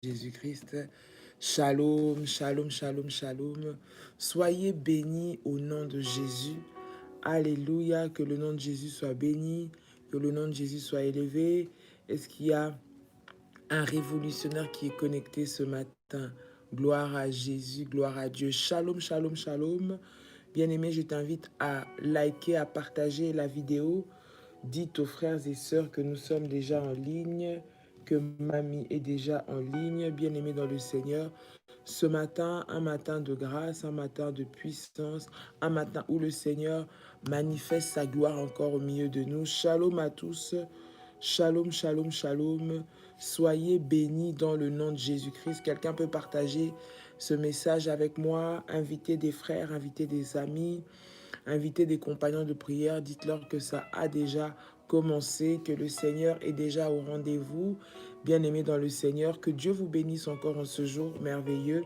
Jésus-Christ. Shalom, shalom, shalom, shalom. Soyez bénis au nom de Jésus. Alléluia, que le nom de Jésus soit béni, que le nom de Jésus soit élevé. Est-ce qu'il y a un révolutionnaire qui est connecté ce matin? Gloire à Jésus, gloire à Dieu. Shalom, shalom, shalom. Bien-aimé, je t'invite à liker, à partager la vidéo. Dites aux frères et sœurs que nous sommes déjà en ligne, que mamie est déjà en ligne, bien-aimée dans le Seigneur. Ce matin, un matin de grâce, un matin de puissance, un matin où le Seigneur manifeste sa gloire encore au milieu de nous. Shalom à tous. Shalom, shalom, shalom. Soyez bénis dans le nom de Jésus-Christ. Quelqu'un peut partager ce message avec moi, inviter des frères, inviter des amis, inviter des compagnons de prière. Dites-leur que ça a déjà commencé, que le Seigneur est déjà au rendez-vous. Bien-aimés dans le Seigneur, que Dieu vous bénisse encore en ce jour merveilleux.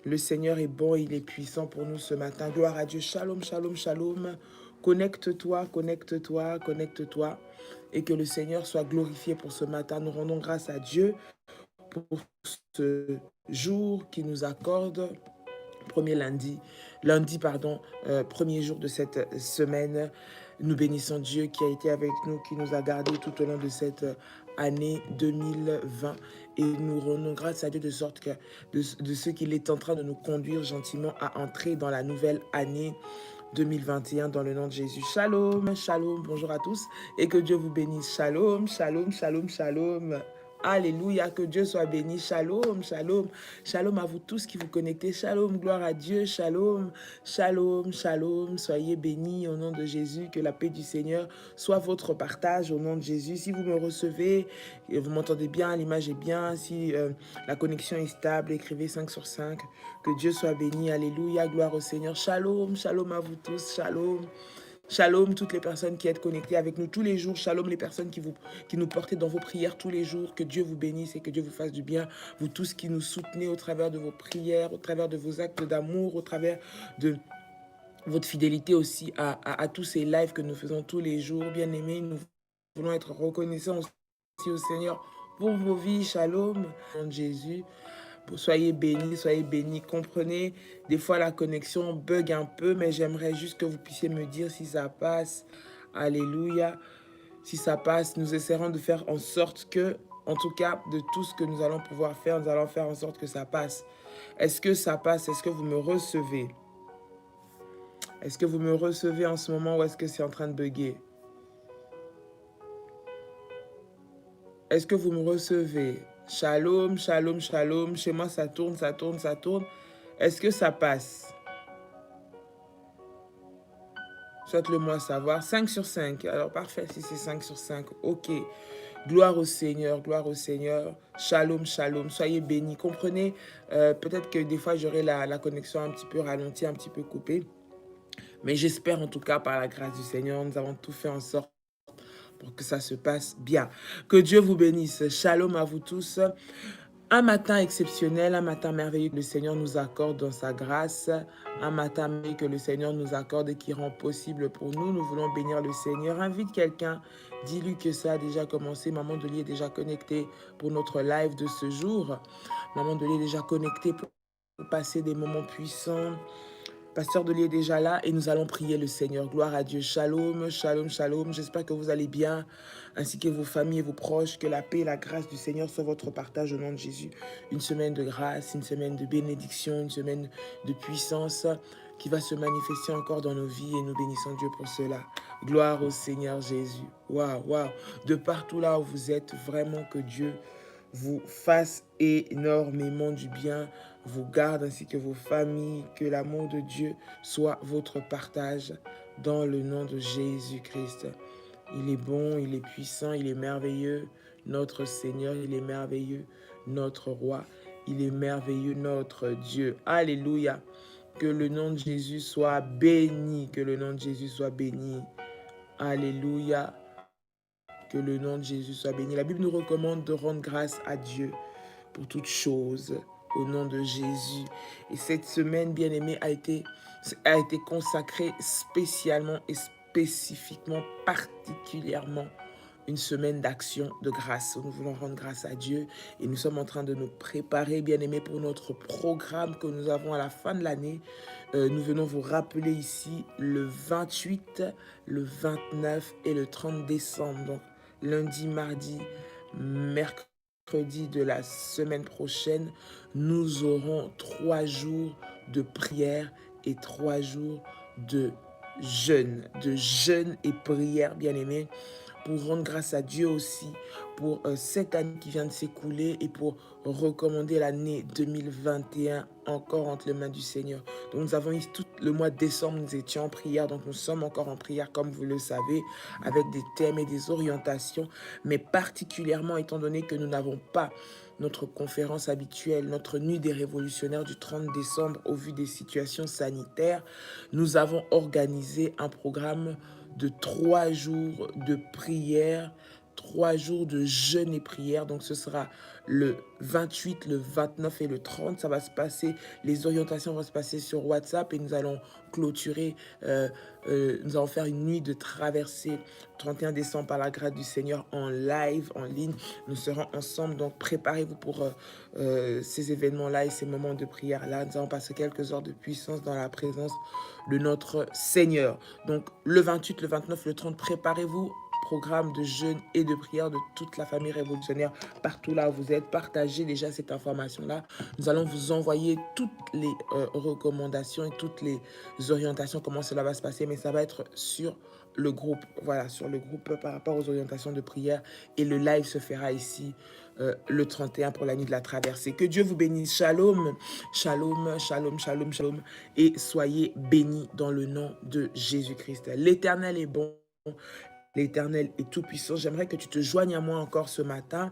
Le Seigneur est bon, il est puissant pour nous ce matin. Gloire à Dieu. Shalom, shalom, shalom. Connecte-toi, connecte-toi, connecte-toi. Et que le Seigneur soit glorifié pour ce matin. Nous rendons grâce à Dieu pour ce jour qui nous accorde. Premier jour de cette semaine. Nous bénissons Dieu qui a été avec nous, qui nous a gardés tout au long de cette année 2020. Et nous rendons grâce à Dieu de sorte que de ce qu'il est en train de nous conduire gentiment à entrer dans la nouvelle année 2021 dans le nom de Jésus. Shalom, shalom, bonjour à tous et que Dieu vous bénisse. Shalom, shalom, shalom, shalom. Alléluia, que Dieu soit béni. Shalom, shalom. Shalom à vous tous qui vous connectez. Shalom, gloire à Dieu. Shalom, shalom, shalom. Soyez bénis au nom de Jésus. Que la paix du Seigneur soit votre partage au nom de Jésus. Si vous me recevez, vous m'entendez bien, l'image est bien. Si la connexion est stable, écrivez 5 sur 5. Que Dieu soit béni. Alléluia, gloire au Seigneur. Shalom, shalom à vous tous. Shalom. Shalom, toutes les personnes qui êtes connectées avec nous tous les jours. Shalom, les personnes qui nous portez dans vos prières tous les jours. Que Dieu vous bénisse et que Dieu vous fasse du bien. Vous tous qui nous soutenez au travers de vos prières, au travers de vos actes d'amour, au travers de votre fidélité aussi à tous ces lives que nous faisons tous les jours. Bien aimés, nous voulons être reconnaissants aussi au Seigneur pour vos vies. Shalom, au nom de Jésus. Soyez bénis, soyez bénis. Comprenez, des fois la connexion bug un peu, mais j'aimerais juste que vous puissiez me dire si ça passe. Alléluia. Si ça passe, nous essaierons de faire en sorte que, en tout cas, de tout ce que nous allons pouvoir faire, nous allons faire en sorte que ça passe. Est-ce que ça passe? Est-ce que vous me recevez? Est-ce que vous me recevez en ce moment ou est-ce que c'est en train de bugger? Est-ce que vous me recevez? Shalom, shalom, shalom. Chez moi, ça tourne, ça tourne, ça tourne. Est-ce que ça passe? Faites-le-moi savoir. 5 sur 5. Alors, parfait, si c'est 5 sur 5. OK. Gloire au Seigneur, gloire au Seigneur. Shalom, shalom. Soyez bénis. Comprenez, peut-être que des fois, j'aurai la connexion un petit peu ralentie, un petit peu coupée. Mais j'espère en tout cas, par la grâce du Seigneur, nous avons tout fait en sorte pour que ça se passe bien. Que Dieu vous bénisse. Shalom à vous tous. Un matin exceptionnel, un matin merveilleux que le Seigneur nous accorde dans sa grâce, un matin merveilleux que le Seigneur nous accorde et qui rend possible pour nous. Nous voulons bénir le Seigneur. Invite quelqu'un, dis-lui que ça a déjà commencé. Maman Delis est déjà connectée pour notre live de ce jour. Maman Delis est déjà connectée pour passer des moments puissants. Pasteur Delis est déjà là et nous allons prier le Seigneur. Gloire à Dieu. Shalom, shalom, shalom. J'espère que vous allez bien, ainsi que vos familles et vos proches. Que la paix et la grâce du Seigneur soient votre partage au nom de Jésus. Une semaine de grâce, une semaine de bénédiction, une semaine de puissance qui va se manifester encore dans nos vies et nous bénissons Dieu pour cela. Gloire au Seigneur Jésus. Waouh, waouh. De partout là où vous êtes, vraiment que Dieu vous fasse énormément du bien, vous garde ainsi que vos familles, que l'amour de Dieu soit votre partage dans le nom de Jésus-Christ. Il est bon, il est puissant, il est merveilleux, notre Seigneur, il est merveilleux, notre Roi, il est merveilleux, notre Dieu. Alléluia. Que le nom de Jésus soit béni, que le nom de Jésus soit béni. Alléluia. Que le nom de Jésus soit béni. La Bible nous recommande de rendre grâce à Dieu pour toutes choses au nom de Jésus. Et cette semaine, bien-aimée, a été consacrée spécialement et spécifiquement, particulièrement une semaine d'action de grâce. Nous voulons rendre grâce à Dieu et nous sommes en train de nous préparer, bien-aimés, pour notre programme que nous avons à la fin de l'année. Nous venons vous rappeler ici le 28, le 29 et le 30 décembre. Donc lundi, mardi, mercredi de la semaine prochaine, nous aurons 3 jours de prière et 3 jours de jeûne et prière, bien-aimés, pour rendre grâce à Dieu aussi pour cette année qui vient de s'écouler et pour recommander l'année 2021 encore entre les mains du Seigneur. Donc nous avons eu tout le mois de décembre, nous étions en prière, donc nous sommes encore en prière comme vous le savez, avec des thèmes et des orientations, mais particulièrement étant donné que nous n'avons pas notre conférence habituelle, notre nuit des révolutionnaires du 30 décembre au vu des situations sanitaires, nous avons organisé un programme de 3 jours de prière, 3 jours de jeûne et prière. Donc ce sera le 28, le 29 et le 30. Ça va se passer, les orientations vont se passer sur WhatsApp et nous allons clôturer, nous allons faire une nuit de traversée 31 décembre par la grâce du Seigneur en live, en ligne. Nous serons ensemble, donc préparez-vous pour ces événements-là et ces moments de prière-là. Nous allons passer quelques heures de puissance dans la présence de notre Seigneur. Donc le 28, le 29, le 30, préparez-vous. Programme de jeûne et de prière de toute la famille révolutionnaire partout là où vous êtes. Partagez déjà cette information-là. Nous allons vous envoyer toutes les recommandations et toutes les orientations, comment cela va se passer, mais ça va être sur le groupe, voilà, sur le groupe par rapport aux orientations de prière, et le live se fera ici le 31 pour la nuit de la traversée. Que Dieu vous bénisse. Shalom, shalom, shalom, shalom, shalom, et soyez bénis dans le nom de Jésus-Christ. L'Éternel est bon. L'Éternel est tout-puissant. J'aimerais que tu te joignes à moi encore ce matin.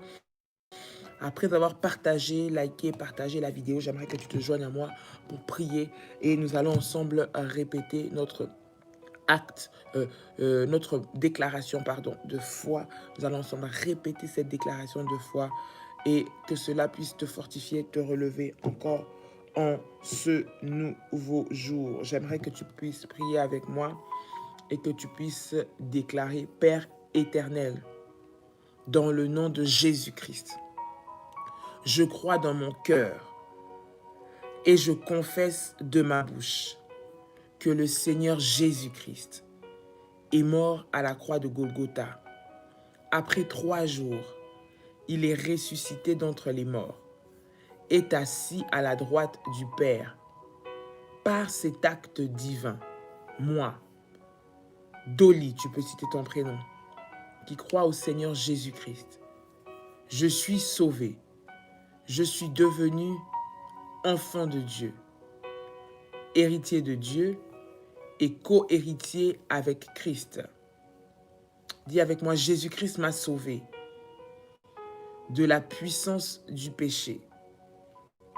Après avoir partagé, liké, partagé la vidéo, j'aimerais que tu te joignes à moi pour prier. Et nous allons ensemble répéter notre notre déclaration, de foi. Nous allons ensemble répéter cette déclaration de foi et que cela puisse te fortifier, te relever encore en ce nouveau jour. J'aimerais que tu puisses prier avec moi et que tu puisses déclarer: Père éternel, dans le nom de Jésus-Christ, je crois dans mon cœur et je confesse de ma bouche que le Seigneur Jésus-Christ est mort à la croix de Golgotha. Après 3 jours, il est ressuscité d'entre les morts, est assis à la droite du Père. Par cet acte divin, moi, Dolly, tu peux citer ton prénom, qui croit au Seigneur Jésus-Christ, je suis sauvé, je suis devenu enfant de Dieu, héritier de Dieu et co-héritier avec Christ. Dis avec moi: Jésus-Christ m'a sauvé de la puissance du péché.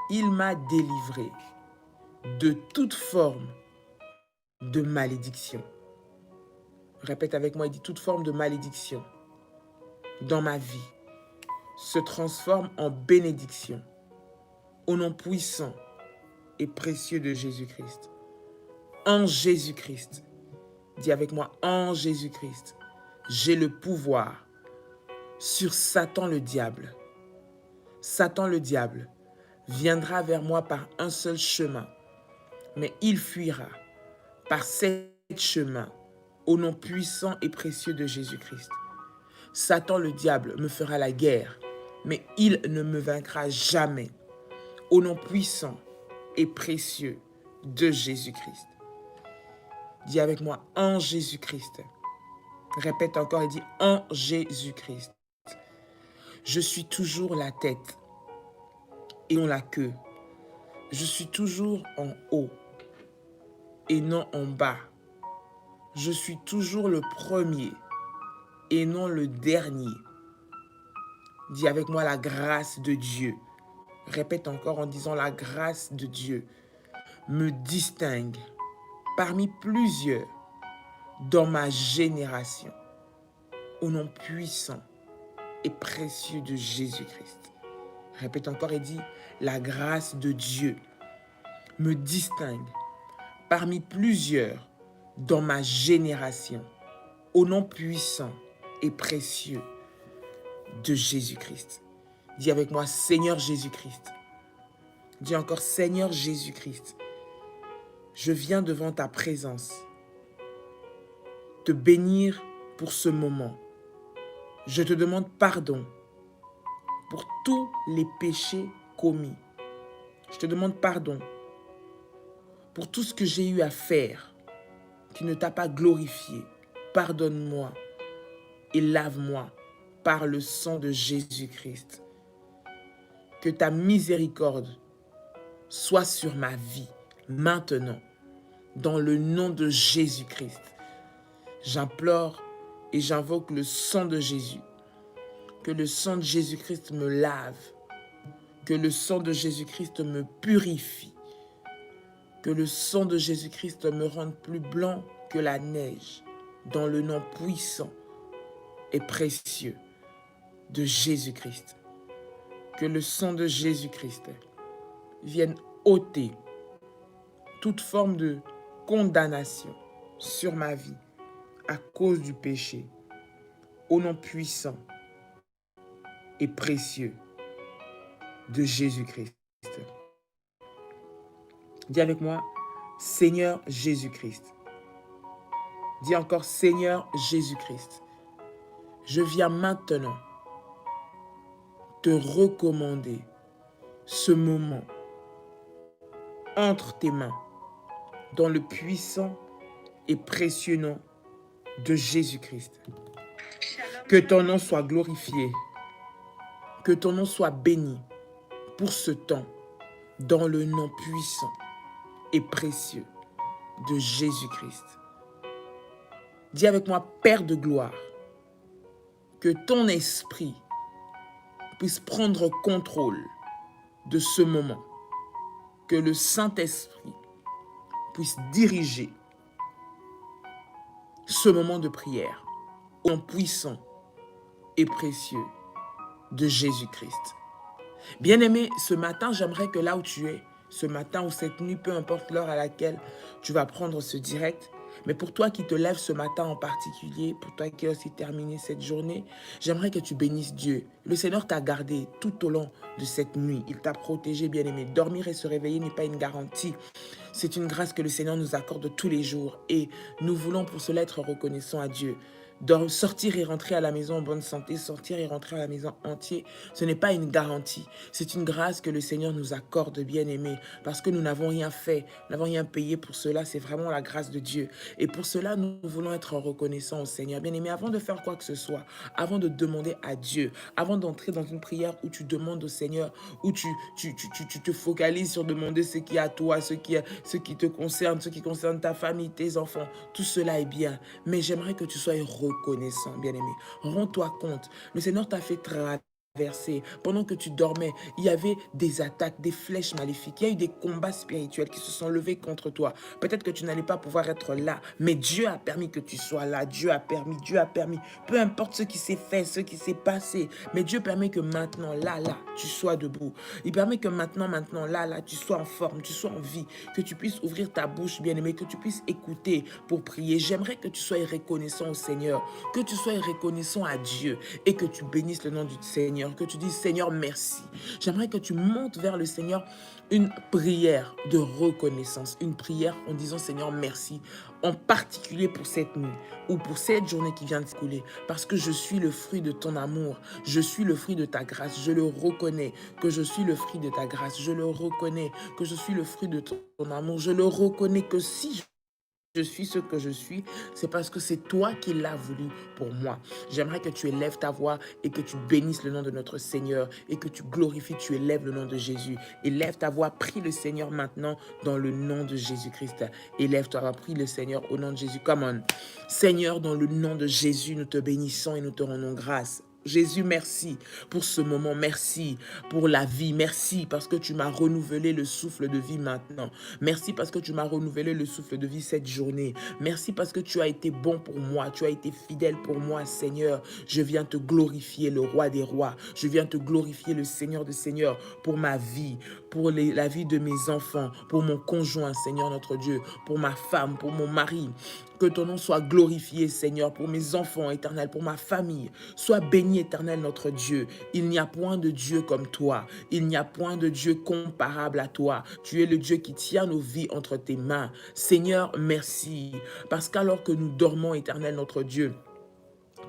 Il m'a délivré de toute forme de malédiction. Répète avec moi, il dit: toute forme de malédiction dans ma vie se transforme en bénédiction au nom puissant et précieux de Jésus-Christ. En Jésus-Christ, dis avec moi: en Jésus-Christ, j'ai le pouvoir sur Satan le diable. Satan le diable viendra vers moi par un seul chemin, mais il fuira par 7 chemins au nom puissant et précieux de Jésus-Christ. Satan le diable me fera la guerre, mais il ne me vaincra jamais au nom puissant et précieux de Jésus-Christ. Dis avec moi: en Jésus-Christ. Répète encore et dis: en Jésus-Christ. Je suis toujours la tête et non la queue. Je suis toujours en haut et non en bas. Je suis toujours le premier et non le dernier. Dis avec moi: la grâce de Dieu. Répète encore en disant: la grâce de Dieu me distingue parmi plusieurs dans ma génération, au nom puissant et précieux de Jésus-Christ. Répète encore et dis: la grâce de Dieu me distingue parmi plusieurs dans ma génération, au nom puissant et précieux de Jésus-Christ. Dis avec moi, Seigneur Jésus-Christ. Dis encore, Seigneur Jésus-Christ, je viens devant ta présence, te bénir pour ce moment. Je te demande pardon pour tous les péchés commis. Je te demande pardon pour tout ce que j'ai eu à faire qui ne t'a pas glorifié. Pardonne-moi et lave-moi par le sang de Jésus-Christ. Que ta miséricorde soit sur ma vie maintenant, dans le nom de Jésus-Christ. J'implore et j'invoque le sang de Jésus. Que le sang de Jésus-Christ me lave. Que le sang de Jésus-Christ me purifie. Que le sang de Jésus-Christ me rende plus blanc que la neige, dans le nom puissant et précieux de Jésus-Christ. Que le sang de Jésus-Christ vienne ôter toute forme de condamnation sur ma vie à cause du péché, au nom puissant et précieux de Jésus-Christ. Dis avec moi, Seigneur Jésus-Christ. Dis encore, Seigneur Jésus-Christ. Je viens maintenant te recommander ce moment entre tes mains dans le puissant et précieux nom de Jésus-Christ. Que ton nom soit glorifié, que ton nom soit béni pour ce temps dans le nom puissant et précieux de Jésus-Christ. Dis avec moi, Père de gloire, que ton esprit puisse prendre contrôle de ce moment, que le Saint-Esprit puisse diriger ce moment de prière au nom puissant et précieux de Jésus-Christ. Bien-aimé, ce matin, j'aimerais que là où tu es, ce matin ou cette nuit, peu importe l'heure à laquelle tu vas prendre ce direct, mais pour toi qui te lèves ce matin en particulier, pour toi qui as aussi terminé cette journée, j'aimerais que tu bénisses Dieu. Le Seigneur t'a gardé tout au long de cette nuit. Il t'a protégé, bien-aimé. Dormir et se réveiller n'est pas une garantie. C'est une grâce que le Seigneur nous accorde tous les jours. Et nous voulons pour cela être reconnaissants à Dieu. Sortir et rentrer à la maison en bonne santé, sortir et rentrer à la maison entier, ce n'est pas une garantie. C'est une grâce que le Seigneur nous accorde, bien-aimés, parce que nous n'avons rien fait, nous n'avons rien payé pour cela. C'est vraiment la grâce de Dieu. Et pour cela, nous voulons être reconnaissants au Seigneur. Bien-aimés, avant de faire quoi que ce soit, avant de demander à Dieu, avant d'entrer dans une prière où tu demandes au Seigneur, où tu te focalises sur demander ce qui est à toi, ce qui te concerne, ce qui concerne ta famille, tes enfants, tout cela est bien. Mais j'aimerais que tu sois reconnaissant, bien-aimé. Rends-toi compte. Le Seigneur t'a fait traverser. Pendant que tu dormais, il y avait des attaques, des flèches maléfiques. Il y a eu des combats spirituels qui se sont levés contre toi. Peut-être que tu n'allais pas pouvoir être là, mais Dieu a permis que tu sois là. Dieu a permis. Peu importe ce qui s'est fait, ce qui s'est passé, mais Dieu permet que maintenant, là, tu sois debout. Il permet que maintenant, là, tu sois en forme, tu sois en vie, que tu puisses ouvrir ta bouche, bien-aimé, que tu puisses écouter pour prier. J'aimerais que tu sois reconnaissant au Seigneur, que tu sois reconnaissant à Dieu et que tu bénisses le nom du Seigneur, que tu dises Seigneur merci. J'aimerais que tu montes vers le Seigneur une prière de reconnaissance, une prière en disant Seigneur merci, en particulier pour cette nuit ou pour cette journée qui vient de s'écouler, parce que je suis le fruit de ton amour, je suis le fruit de ta grâce, je le reconnais que je suis le fruit de ta grâce, je le reconnais que je suis le fruit de ton amour, je le reconnais que si je suis ce que je suis, c'est parce que c'est toi qui l'as voulu pour moi. J'aimerais que tu élèves ta voix et que tu bénisses le nom de notre Seigneur et que tu glorifies, tu élèves le nom de Jésus. Élève ta voix, prie le Seigneur maintenant dans le nom de Jésus-Christ. Élève ta voix, prie le Seigneur au nom de Jésus. Come on. Seigneur, dans le nom de Jésus, nous te bénissons et nous te rendons grâce. Jésus, merci pour ce moment, merci pour la vie, merci parce que tu m'as renouvelé le souffle de vie maintenant, merci parce que tu m'as renouvelé le souffle de vie cette journée, merci parce que tu as été bon pour moi, tu as été fidèle pour moi, Seigneur. Je viens te glorifier, le roi des rois, je viens te glorifier, le Seigneur des seigneurs, pour ma vie, pour la vie de mes enfants, pour mon conjoint, Seigneur notre Dieu, pour ma femme, pour mon mari. Que ton nom soit glorifié, Seigneur, pour mes enfants, Éternel, pour ma famille. Sois béni, Éternel, notre Dieu. Il n'y a point de Dieu comme toi. Il n'y a point de Dieu comparable à toi. Tu es le Dieu qui tient nos vies entre tes mains. Seigneur, merci. Parce qu'alors que nous dormons, Éternel, notre Dieu,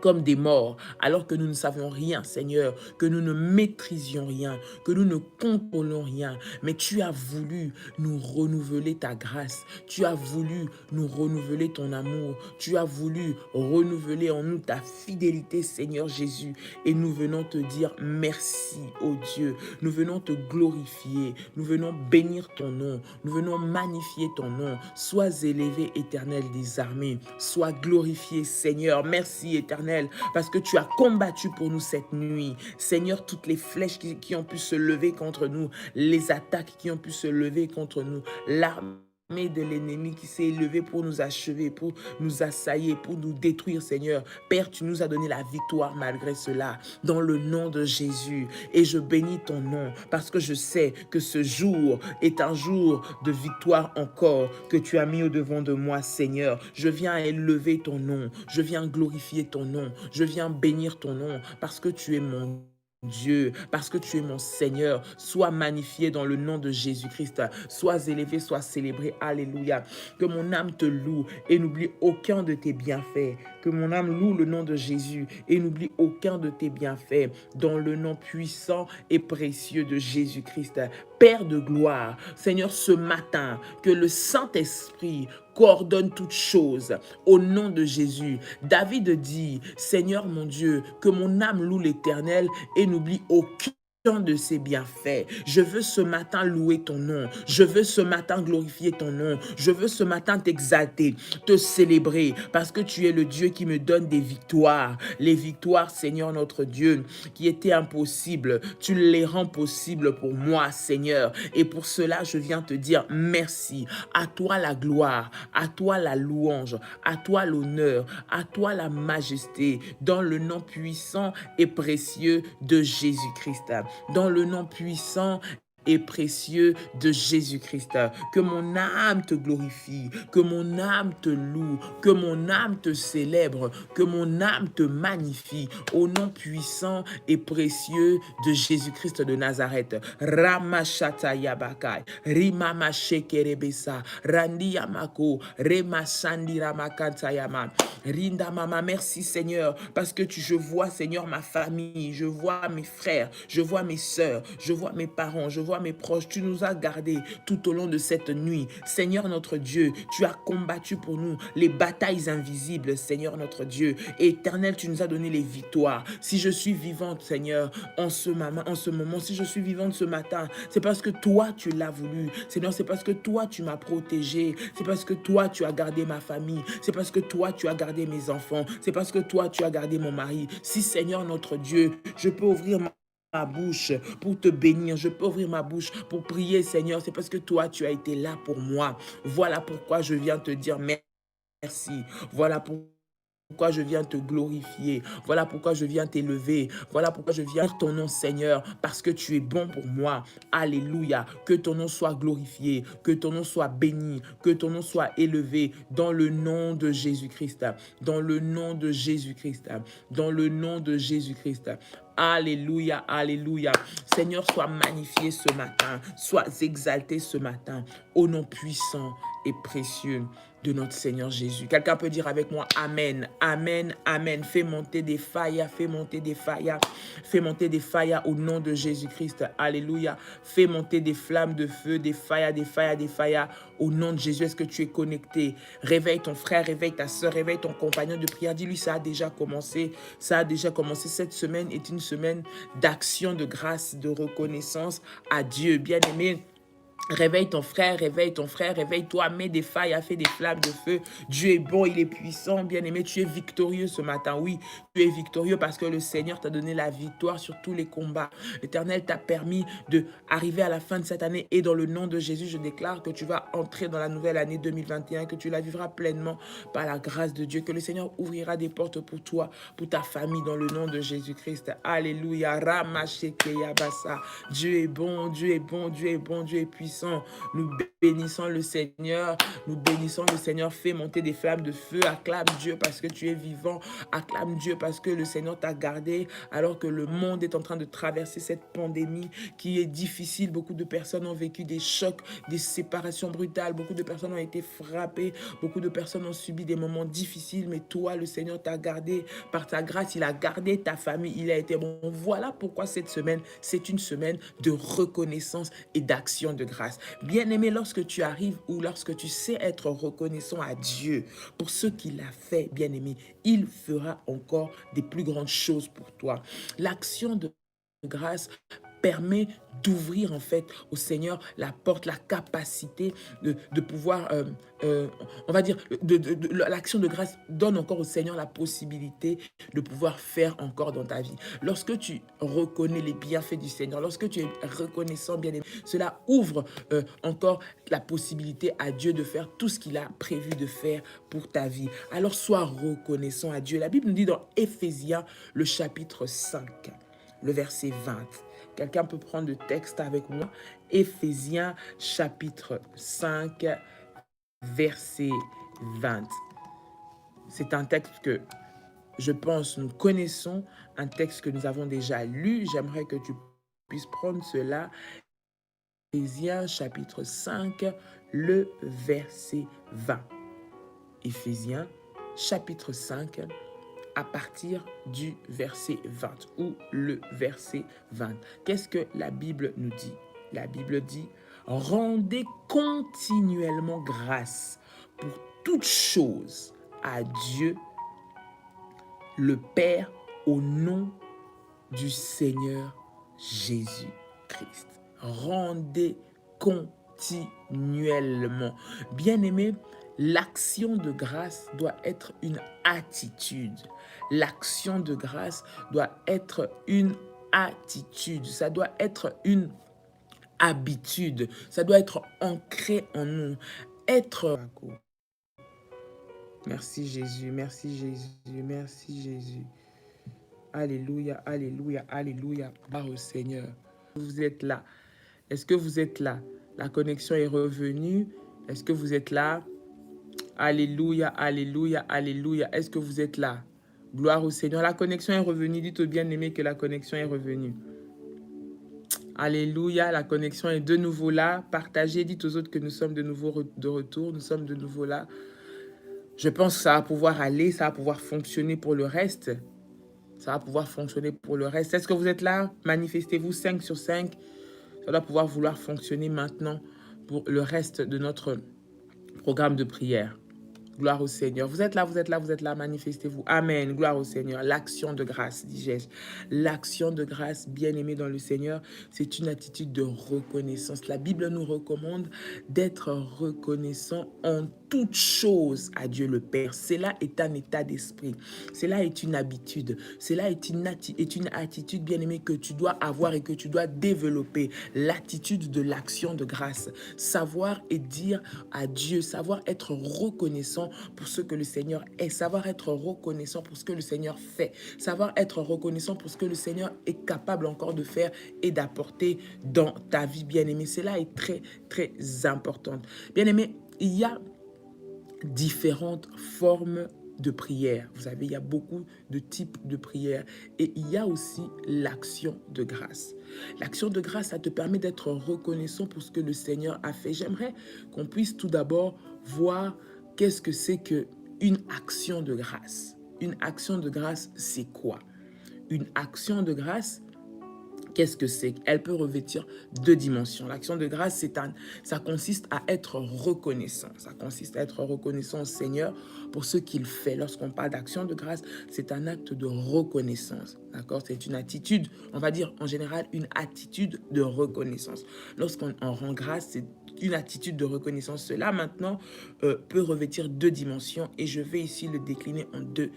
comme des morts, alors que nous ne savions rien, Seigneur, que nous ne maîtrisions rien, que nous ne contrôlons rien. Mais tu as voulu nous renouveler ta grâce. Tu as voulu nous renouveler ton amour. Tu as voulu renouveler en nous ta fidélité, Seigneur Jésus. Et nous venons te dire merci, ô Dieu. Nous venons te glorifier. Nous venons bénir ton nom. Nous venons magnifier ton nom. Sois élevé, Éternel des armées. Sois glorifié, Seigneur. Merci, Éternel, parce que tu as combattu pour nous cette nuit. Seigneur, toutes les flèches qui ont pu se lever contre nous, les attaques qui ont pu se lever contre nous, l'armée de l'ennemi qui s'est élevée pour nous achever, pour nous assaillir, pour nous détruire, Seigneur. Père, tu nous as donné la victoire malgré cela, dans le nom de Jésus. Et je bénis ton nom, parce que je sais que ce jour est un jour de victoire encore, que tu as mis au-devant de moi, Seigneur. Je viens élever ton nom, je viens glorifier ton nom, je viens bénir ton nom, parce que tu es mon Dieu, parce que tu es mon Seigneur. Sois magnifié dans le nom de Jésus-Christ. Sois élevé, sois célébré. Alléluia. Que mon âme te loue et n'oublie aucun de tes bienfaits. Que mon âme loue le nom de Jésus et n'oublie aucun de tes bienfaits. Dans le nom puissant et précieux de Jésus-Christ. Père de gloire, Seigneur, ce matin, que le Saint-Esprit coordonne toutes choses au nom de Jésus. David dit, Seigneur mon Dieu, que mon âme loue l'Éternel et n'oublie aucun de ses bienfaits. Je veux ce matin louer ton nom. Je veux ce matin glorifier ton nom. Je veux ce matin t'exalter, te célébrer, parce que tu es le Dieu qui me donne des victoires. Les victoires, Seigneur notre Dieu, qui étaient impossibles. Tu les rends possibles pour moi, Seigneur. Et pour cela, je viens te dire merci. À toi la gloire, à toi la louange, à toi l'honneur, à toi la majesté, dans le nom puissant et précieux de Jésus-Christ. Dans le nom puissant et précieux de Jésus-Christ. Que mon âme te glorifie, que mon âme te loue, que mon âme te célèbre, que mon âme te magnifie au nom puissant et précieux de Jésus-Christ de Nazareth. Ramashata Yabakai, Rimama Shekerebesa, Randi Yamako, Rema Sandi Ramakantayama, Rinda Mama. Merci Seigneur, parce que je vois Seigneur ma famille, je vois mes frères, je vois mes sœurs, je vois mes parents, je vois mes proches. Tu nous as gardés tout au long de cette nuit. Seigneur notre Dieu, tu as combattu pour nous les batailles invisibles, Seigneur notre Dieu. Éternel, tu nous as donné les victoires. Si je suis vivante, Seigneur, en ce moment, si je suis vivante ce matin, c'est parce que toi, tu l'as voulu. Seigneur, c'est parce que toi, tu m'as protégée. C'est parce que toi, tu as gardé ma famille. C'est parce que toi, tu as gardé mes enfants. C'est parce que toi, tu as gardé mon mari. Si, Seigneur notre Dieu, je peux ouvrir ma bouche pour te bénir, je peux ouvrir ma bouche pour prier, Seigneur, c'est parce que toi, tu as été là pour moi. Voilà pourquoi je viens te dire merci. Voilà pourquoi je viens te glorifier. Voilà pourquoi je viens t'élever. Voilà pourquoi je viens ton nom, Seigneur, parce que tu es bon pour moi. Alléluia. Que ton nom soit glorifié, que ton nom soit béni, que ton nom soit élevé dans le nom de Jésus-Christ. Dans le nom de Jésus-Christ. Dans le nom de Jésus-Christ. Alléluia, alléluia. Seigneur, sois magnifié ce matin, sois exalté ce matin, au nom puissant et précieux de notre Seigneur Jésus. Quelqu'un peut dire avec moi Amen, Amen, Amen. Fais monter des faillas, fais monter des faillas, fais monter des faillas au nom de Jésus-Christ. Alléluia. Fais monter des flammes de feu, des faillas, des faillas, des faillas au nom de Jésus. Est-ce que tu es connecté? Réveille ton frère, réveille ta soeur, réveille ton compagnon de prière. Dis-lui, ça a déjà commencé. Ça a déjà commencé. Cette semaine est une semaine d'action, de grâce, de reconnaissance à Dieu. Bien-aimé, réveille ton frère, réveille-toi, mets des failles, fais des flammes de feu. Dieu est bon, il est puissant, bien-aimé, tu es victorieux ce matin. Oui, tu es victorieux parce que le Seigneur t'a donné la victoire sur tous les combats. L'Éternel t'a permis d'arriver à la fin de cette année et dans le nom de Jésus, je déclare que tu vas entrer dans la nouvelle année 2021, que tu la vivras pleinement par la grâce de Dieu, que le Seigneur ouvrira des portes pour toi, pour ta famille dans le nom de Jésus-Christ. Alléluia. Ramashekeyabasa. Dieu est bon, Dieu est bon, Dieu est bon, Dieu est puissant. bénissons le Seigneur, nous bénissons le Seigneur, fais monter des flammes de feu, acclame Dieu parce que tu es vivant, acclame Dieu parce que le Seigneur t'a gardé alors que le monde est en train de traverser cette pandémie qui est difficile. Beaucoup de personnes ont vécu des chocs, des séparations brutales, beaucoup de personnes ont été frappées, beaucoup de personnes ont subi des moments difficiles, mais toi, le Seigneur t'a gardé par ta grâce, il a gardé ta famille, il a été bon. Voilà pourquoi cette semaine, c'est une semaine de reconnaissance et d'action de grâce. Bien-aimé, lorsque tu arrives ou lorsque tu sais être reconnaissant à Dieu pour ce qu'il a fait, bien-aimé, il fera encore des plus grandes choses pour toi. L'action de grâce permet d'ouvrir en fait au Seigneur la porte, la capacité de pouvoir, on va dire, l'action de grâce donne encore au Seigneur la possibilité de pouvoir faire encore dans ta vie. Lorsque tu reconnais les bienfaits du Seigneur, lorsque tu es reconnaissant, bien aimé, cela ouvre encore la possibilité à Dieu de faire tout ce qu'il a prévu de faire pour ta vie. Alors sois reconnaissant à Dieu. La Bible nous dit dans Éphésiens, le chapitre 5, le verset 20. Quelqu'un peut prendre le texte avec moi. Éphésiens chapitre 5, verset 20. C'est un texte que je pense nous connaissons, un texte que nous avons déjà lu. J'aimerais que tu puisses prendre cela. Éphésiens chapitre 5, le verset 20. Éphésiens chapitre 5, à partir du verset 20 ou le verset 20. Qu'est-ce que la Bible nous dit? La Bible dit, rendez continuellement grâce pour toutes choses à Dieu, le Père, au nom du Seigneur Jésus-Christ. Rendez continuellement. Bien-aimé, l'action de grâce doit être une attitude. L'action de grâce doit être une attitude. Ça doit être une habitude. Ça doit être ancré en nous. Merci Jésus, merci Jésus, merci Jésus. Alléluia, alléluia, alléluia. Gloire au Seigneur. Vous êtes là. Est-ce que vous êtes là? La connexion est revenue. Est-ce que vous êtes là? Alléluia, alléluia, alléluia. Est-ce que vous êtes là? Gloire au Seigneur. La connexion est revenue. Dites au bien-aimé que la connexion est revenue. Alléluia, la connexion est de nouveau là. Partagez, dites aux autres que nous sommes de nouveau de retour. Nous sommes de nouveau là. Je pense que ça va pouvoir aller, ça va pouvoir fonctionner pour le reste. Ça va pouvoir fonctionner pour le reste. Est-ce que vous êtes là? Manifestez-vous 5 sur 5. Ça doit pouvoir vouloir fonctionner maintenant pour le reste de notre programme de prière. Gloire au Seigneur. Vous êtes là, vous êtes là, vous êtes là. Manifestez-vous. Amen. Gloire au Seigneur. L'action de grâce, dis-je. L'action de grâce, bien-aimée dans le Seigneur, c'est une attitude de reconnaissance. La Bible nous recommande d'être reconnaissant en toutes choses à Dieu le Père. Cela est un état d'esprit. Cela est une habitude. Cela est une attitude, bien-aimée, que tu dois avoir et que tu dois développer. L'attitude de l'action de grâce. Savoir et dire à Dieu, savoir être reconnaissant pour ce que le Seigneur est, savoir être reconnaissant pour ce que le Seigneur fait, savoir être reconnaissant pour ce que le Seigneur est capable encore de faire et d'apporter dans ta vie, bien-aimé. Cela est très, très important. Bien-aimé, il y a différentes formes de prière. Vous savez, il y a beaucoup de types de prières et il y a aussi l'action de grâce. L'action de grâce, ça te permet d'être reconnaissant pour ce que le Seigneur a fait. J'aimerais qu'on puisse tout d'abord voir qu'est-ce que c'est qu'une action de grâce. Une action de grâce, c'est quoi? Une action de grâce, qu'est-ce que c'est? Elle peut revêtir deux dimensions. L'action de grâce, ça consiste à être reconnaissant. Ça consiste à être reconnaissant au Seigneur pour ce qu'il fait. Lorsqu'on parle d'action de grâce, c'est un acte de reconnaissance. D'accord? C'est une attitude, on va dire en général, une attitude de reconnaissance. Lorsqu'on rend grâce, c'est une attitude de reconnaissance. Cela maintenant peut revêtir deux dimensions et je vais ici le décliner en deux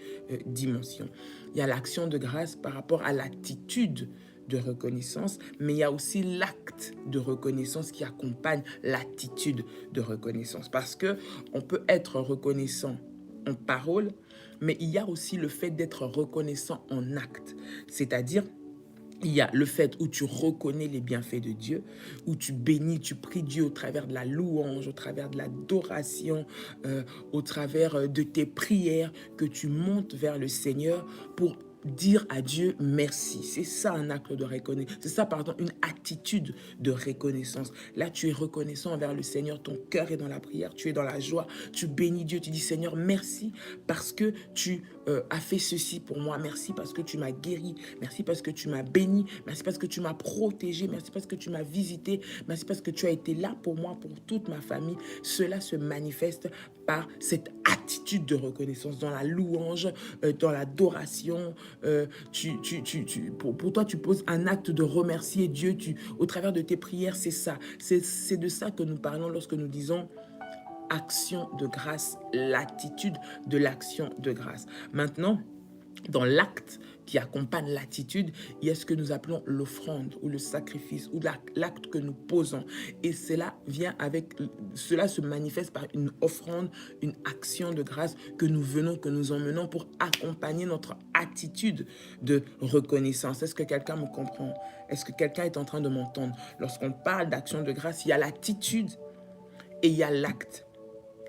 dimensions. Il y a l'action de grâce par rapport à l'attitude de reconnaissance, mais il y a aussi l'acte de reconnaissance qui accompagne l'attitude de reconnaissance. Parce que on peut être reconnaissant en parole, mais il y a aussi le fait d'être reconnaissant en acte. C'est-à-dire, Il y a le fait où tu reconnais les bienfaits de Dieu, où tu bénis, tu pries Dieu au travers de la louange, au travers de l'adoration, au travers de tes prières, que tu montes vers le Seigneur pour dire à Dieu merci. C'est ça un acte de reconnaissance. C'est ça, pardon, une attitude de reconnaissance. Là, tu es reconnaissant envers le Seigneur. Ton cœur est dans la prière, tu es dans la joie. Tu bénis Dieu. Tu dis Seigneur, merci parce que tu as fait ceci pour moi. Merci parce que tu m'as guéri. Merci parce que tu m'as béni. Merci parce que tu m'as protégé. Merci parce que tu m'as visité. Merci parce que tu as été là pour moi, pour toute ma famille. Cela se manifeste par cette attitude de reconnaissance dans la louange, dans l'adoration. Pour toi, tu poses un acte de remercier Dieu au travers de tes prières. C'est ça. C'est de ça que nous parlons lorsque nous disons action de grâce, l'attitude de l'action de grâce. Maintenant, dans l'acte qui accompagne l'attitude, il y a ce que nous appelons l'offrande ou le sacrifice ou l'acte que nous posons. Et cela se manifeste par une offrande, une action de grâce que nous emmenons pour accompagner notre attitude de reconnaissance. Est-ce que quelqu'un me comprend? Est-ce que quelqu'un est en train de m'entendre? Lorsqu'on parle d'action de grâce, il y a l'attitude et il y a l'acte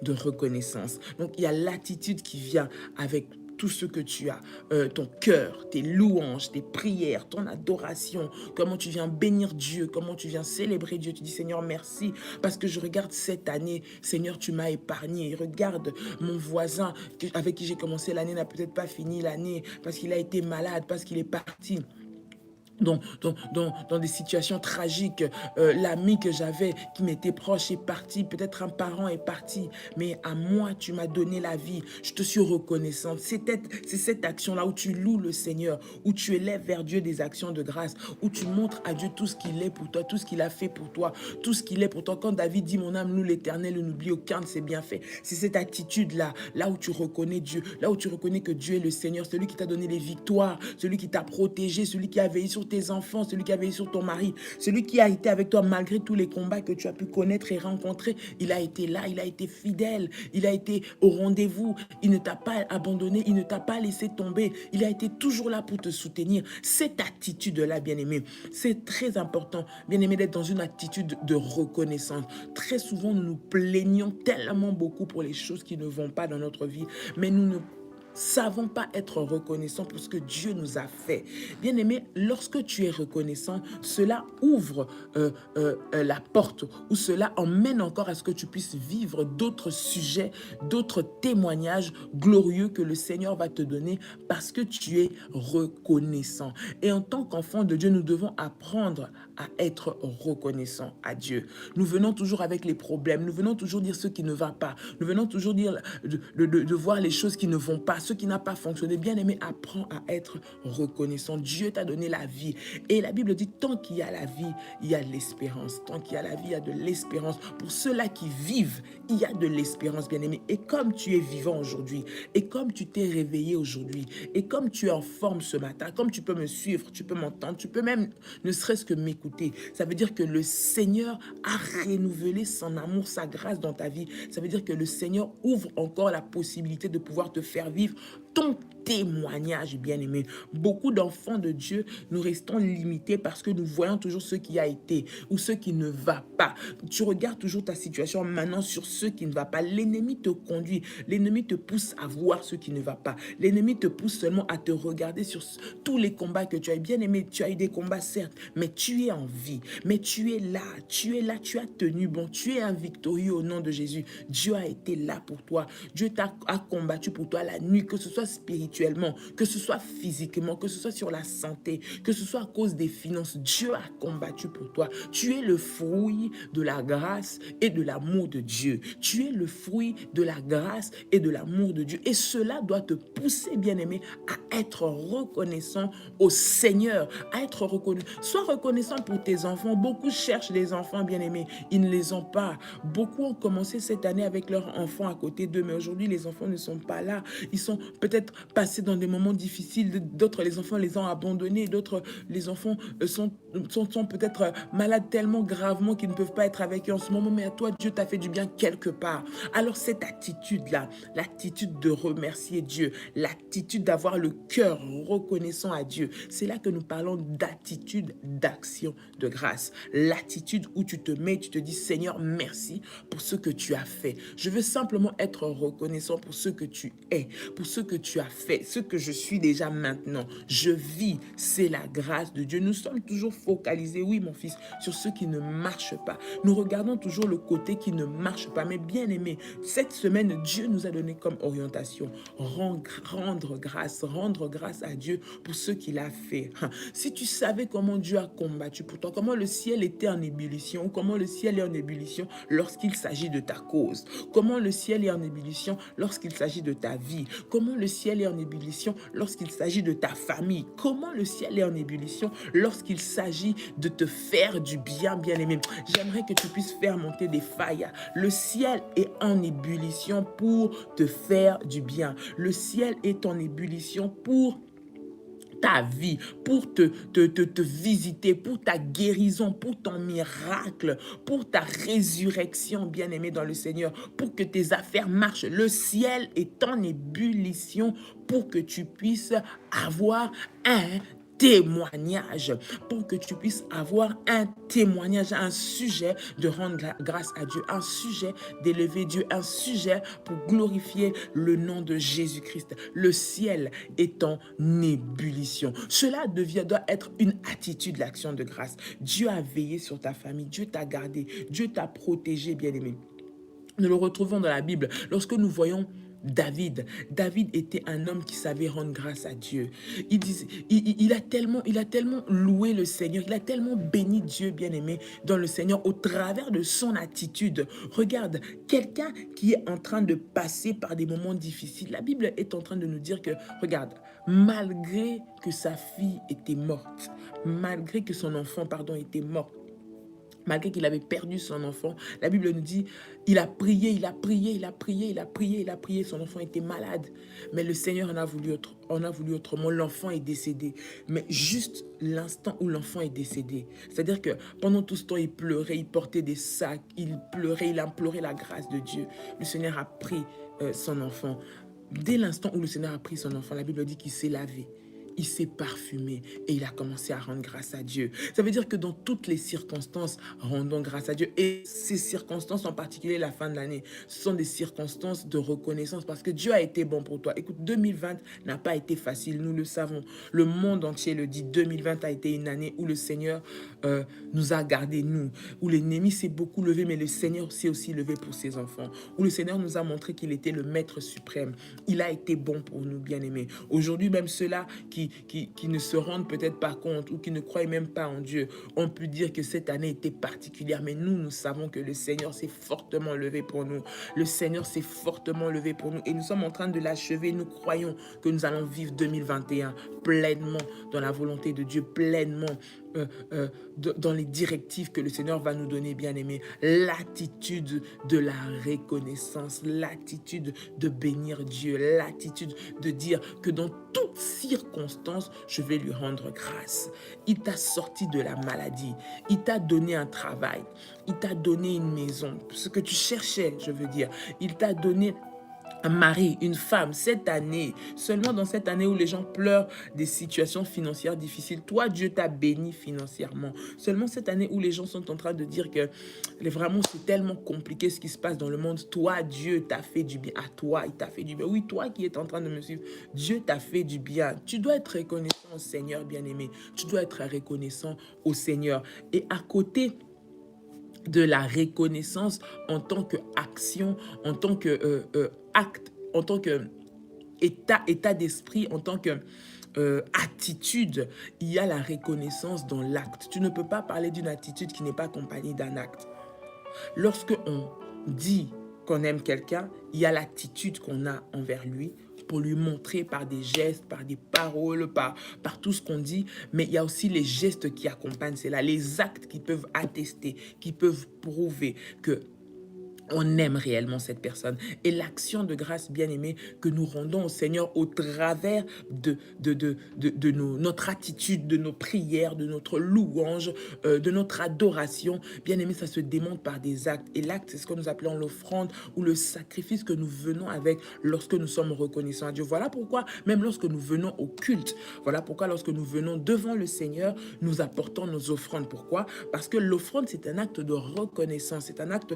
de reconnaissance. Donc, il y a l'attitude qui vient avec tout ce que tu as, ton cœur, tes louanges, tes prières, ton adoration, comment tu viens bénir Dieu, comment tu viens célébrer Dieu. Tu dis Seigneur, merci, parce que je regarde cette année, Seigneur, tu m'as épargné. Regarde mon voisin avec qui j'ai commencé l'année, n'a peut-être pas fini l'année, parce qu'il a été malade, parce qu'il est parti dans des situations tragiques. L'ami que j'avais, qui m'était proche, est parti. Peut-être un parent est parti. Mais à moi, tu m'as donné la vie. Je te suis reconnaissante. C'est cette action-là où tu loues le Seigneur, où tu élèves vers Dieu des actions de grâce, où tu montres à Dieu tout ce qu'il est pour toi, tout ce qu'il a fait pour toi, tout ce qu'il est pour toi. Quand David dit, mon âme loue l'Éternel, ne n'oublie aucun de ses bienfaits. C'est cette attitude-là, là où tu reconnais Dieu, là où tu reconnais que Dieu est le Seigneur, celui qui t'a donné les victoires, celui qui t'a protégé, celui qui a veillé sur tes enfants, celui qui a veillé sur ton mari, celui qui a été avec toi malgré tous les combats que tu as pu connaître et rencontrer. Il a été là, il a été fidèle, il a été au rendez-vous, il ne t'a pas abandonné, il ne t'a pas laissé tomber, il a été toujours là pour te soutenir. Cette attitude-là, bien-aimé, c'est très important, bien-aimé, d'être dans une attitude de reconnaissance. Très souvent, nous nous plaignons tellement beaucoup pour les choses qui ne vont pas dans notre vie, mais nous ne savons pas être reconnaissants pour ce que Dieu nous a fait. Bien-aimé, lorsque tu es reconnaissant, cela ouvre la porte, ou cela emmène encore à ce que tu puisses vivre d'autres sujets, d'autres témoignages glorieux que le Seigneur va te donner parce que tu es reconnaissant. Et en tant qu'enfant de Dieu, nous devons apprendre à être reconnaissant à Dieu. Nous venons toujours avec les problèmes, nous venons toujours dire ce qui ne va pas, nous venons toujours dire de voir les choses qui ne vont pas, ce qui n'a pas fonctionné. Bien-aimé, apprends à être reconnaissant. Dieu t'a donné la vie. Et la Bible dit, tant qu'il y a la vie, il y a de l'espérance. Tant qu'il y a la vie, il y a de l'espérance. Pour ceux-là qui vivent, il y a de l'espérance, bien-aimé. Et comme tu es vivant aujourd'hui, et comme tu t'es réveillé aujourd'hui, et comme tu es en forme ce matin, comme tu peux me suivre, tu peux m'entendre, tu peux même ne serait-ce que m'écouter, ça veut dire que le Seigneur a renouvelé son amour, sa grâce dans ta vie. Ça veut dire que le Seigneur ouvre encore la possibilité de pouvoir te faire vivre ton témoignage, bien-aimé. Beaucoup d'enfants de Dieu, nous restons limités parce que nous voyons toujours ce qui a été ou ce qui ne va pas. Tu regardes toujours ta situation maintenant sur ce qui ne va pas. L'ennemi te conduit, l'ennemi te pousse à voir ce qui ne va pas. L'ennemi te pousse seulement à te regarder sur tous les combats que tu as. Bien-aimé, tu as eu des combats, certes, mais tu es en vie. Mais tu es là, tu as tenu bon, tu es un victorieux au nom de Jésus. Dieu a été là pour toi. Dieu a combattu pour toi la nuit, que ce soit spirituellement, que ce soit physiquement, que ce soit sur la santé, que ce soit à cause des finances. Dieu a combattu pour toi. Tu es le fruit de la grâce et de l'amour de Dieu. Tu es le fruit de la grâce et de l'amour de Dieu. Et cela doit te pousser, bien-aimé, à être reconnaissant au Seigneur, à être reconnaissant. Sois reconnaissant pour tes enfants. Beaucoup cherchent des enfants, bien-aimés. Ils ne les ont pas. Beaucoup ont commencé cette année avec leurs enfants à côté d'eux, mais aujourd'hui, les enfants ne sont pas là. Ils sont peut-être peut-être passé dans des moments difficiles, d'autres, les enfants les ont abandonnés, d'autres, les enfants sont peut-être malades tellement gravement qu'ils ne peuvent pas être avec eux en ce moment, mais à toi, Dieu t'a fait du bien quelque part. Alors cette attitude-là, l'attitude de remercier Dieu, l'attitude d'avoir le cœur reconnaissant à Dieu, c'est là que nous parlons d'attitude d'action de grâce. L'attitude où tu te mets, tu te dis, Seigneur, merci pour ce que tu as fait. Je veux simplement être reconnaissant pour ce que tu es, pour ce que tu as fait, ce que je suis déjà maintenant. Je vis, c'est la grâce de Dieu. Nous sommes toujours focalisés, oui mon fils, sur ce qui ne marche pas. Nous regardons toujours le côté qui ne marche pas. Mais bien aimé, cette semaine, Dieu nous a donné comme orientation, rendre grâce à Dieu pour ce qu'il a fait. Si tu savais comment Dieu a combattu pour toi, comment le ciel était en ébullition, ou comment le ciel est en ébullition lorsqu'il s'agit de ta cause, comment le ciel est en ébullition lorsqu'il s'agit de ta vie, comment le ciel est en ébullition lorsqu'il s'agit de ta famille, comment le ciel est en ébullition lorsqu'il s'agit de te faire du bien, bien-aimé. J'aimerais que tu puisses faire monter des failles. Le ciel est en ébullition pour te faire du bien. Le ciel est en ébullition pour ta vie, pour te visiter, pour ta guérison, pour ton miracle, pour ta résurrection, bien-aimé dans le Seigneur, pour que tes affaires marchent. Le ciel est en ébullition pour que tu puisses avoir un témoignage, pour que tu puisses avoir un témoignage, un sujet de rendre grâce à Dieu, un sujet d'élever Dieu, un sujet pour glorifier le nom de Jésus-Christ. Le ciel est en ébullition. Cela doit être une attitude, l'action de grâce. Dieu a veillé sur ta famille, Dieu t'a gardé, Dieu t'a protégé, bien-aimé. Nous le retrouvons dans la Bible. Lorsque nous voyons David était un homme qui savait rendre grâce à Dieu. Il a tellement loué le Seigneur, il a tellement béni Dieu, bien-aimé, dans le Seigneur, au travers de son attitude. Regarde, quelqu'un qui est en train de passer par des moments difficiles, la Bible est en train de nous dire que, regarde, malgré que sa fille était morte, malgré que son enfant, était mort, malgré qu'il avait perdu son enfant, la Bible nous dit, il a prié, son enfant était malade, mais le Seigneur en a voulu autrement, l'enfant est décédé, mais juste l'instant où l'enfant est décédé, c'est-à-dire que pendant tout ce temps, il pleurait, il portait des sacs, il pleurait, il implorait la grâce de Dieu, le Seigneur a pris son enfant. Dès l'instant où le Seigneur a pris son enfant, la Bible dit qu'il s'est lavé, il s'est parfumé et il a commencé à rendre grâce à Dieu. Ça veut dire que dans toutes les circonstances, rendons grâce à Dieu. Et ces circonstances, en particulier la fin de l'année, ce sont des circonstances de reconnaissance parce que Dieu a été bon pour toi. Écoute, 2020 n'a pas été facile, nous le savons. Le monde entier le dit. 2020 a été une année où le Seigneur nous a gardés, nous. Où l'ennemi s'est beaucoup levé, mais le Seigneur s'est aussi levé pour ses enfants. Où le Seigneur nous a montré qu'il était le Maître suprême. Il a été bon pour nous, bien-aimés. Aujourd'hui, même ceux-là qui ne se rendent peut-être pas compte ou qui ne croient même pas en Dieu, ont pu dire que cette année était particulière. Mais nous savons que le Seigneur s'est fortement levé pour nous. Le Seigneur s'est fortement levé pour nous. Et nous sommes en train de l'achever. Nous croyons que nous allons vivre 2021 pleinement dans la volonté de Dieu, pleinement dans les directives que le Seigneur va nous donner, bien-aimés. L'attitude de la reconnaissance, l'attitude de bénir Dieu, l'attitude de dire que dans toutes circonstances, je vais lui rendre grâce. Il t'a sorti de la maladie, il t'a donné un travail, il t'a donné une maison, ce que tu cherchais, je veux dire. Il t'a donné un mari, une femme, cette année, seulement dans cette année où les gens pleurent des situations financières difficiles, toi, Dieu t'a béni financièrement. Seulement cette année où les gens sont en train de dire que vraiment c'est tellement compliqué ce qui se passe dans le monde, toi, Dieu t'a fait du bien. À toi, il t'a fait du bien. Oui, toi qui es en train de me suivre, Dieu t'a fait du bien. Tu dois être reconnaissant au Seigneur, bien-aimé. Tu dois être reconnaissant au Seigneur. Et à côté de la reconnaissance en tant qu'action, en tant que acte, en tant que état d'esprit, en tant que attitude, il y a la reconnaissance dans l'acte. Tu ne peux pas parler d'une attitude qui n'est pas accompagnée d'un acte. Lorsque on dit qu'on aime quelqu'un, il y a l'attitude qu'on a envers lui pour lui montrer par des gestes, par des paroles, par tout ce qu'on dit, mais il y a aussi les gestes qui accompagnent cela, les actes qui peuvent attester, qui peuvent prouver que On aime réellement cette personne. Et l'action de grâce, bien-aimée, que nous rendons au Seigneur au travers notre attitude, de nos prières, de notre louange, de notre adoration, bien-aimé, ça se démontre par des actes. Et l'acte, c'est ce que nous appelons l'offrande ou le sacrifice que nous venons avec lorsque nous sommes reconnaissants à Dieu. Voilà pourquoi, même lorsque nous venons au culte, voilà pourquoi lorsque nous venons devant le Seigneur, nous apportons nos offrandes. Pourquoi? Parce que l'offrande, c'est un acte de reconnaissance, c'est un acte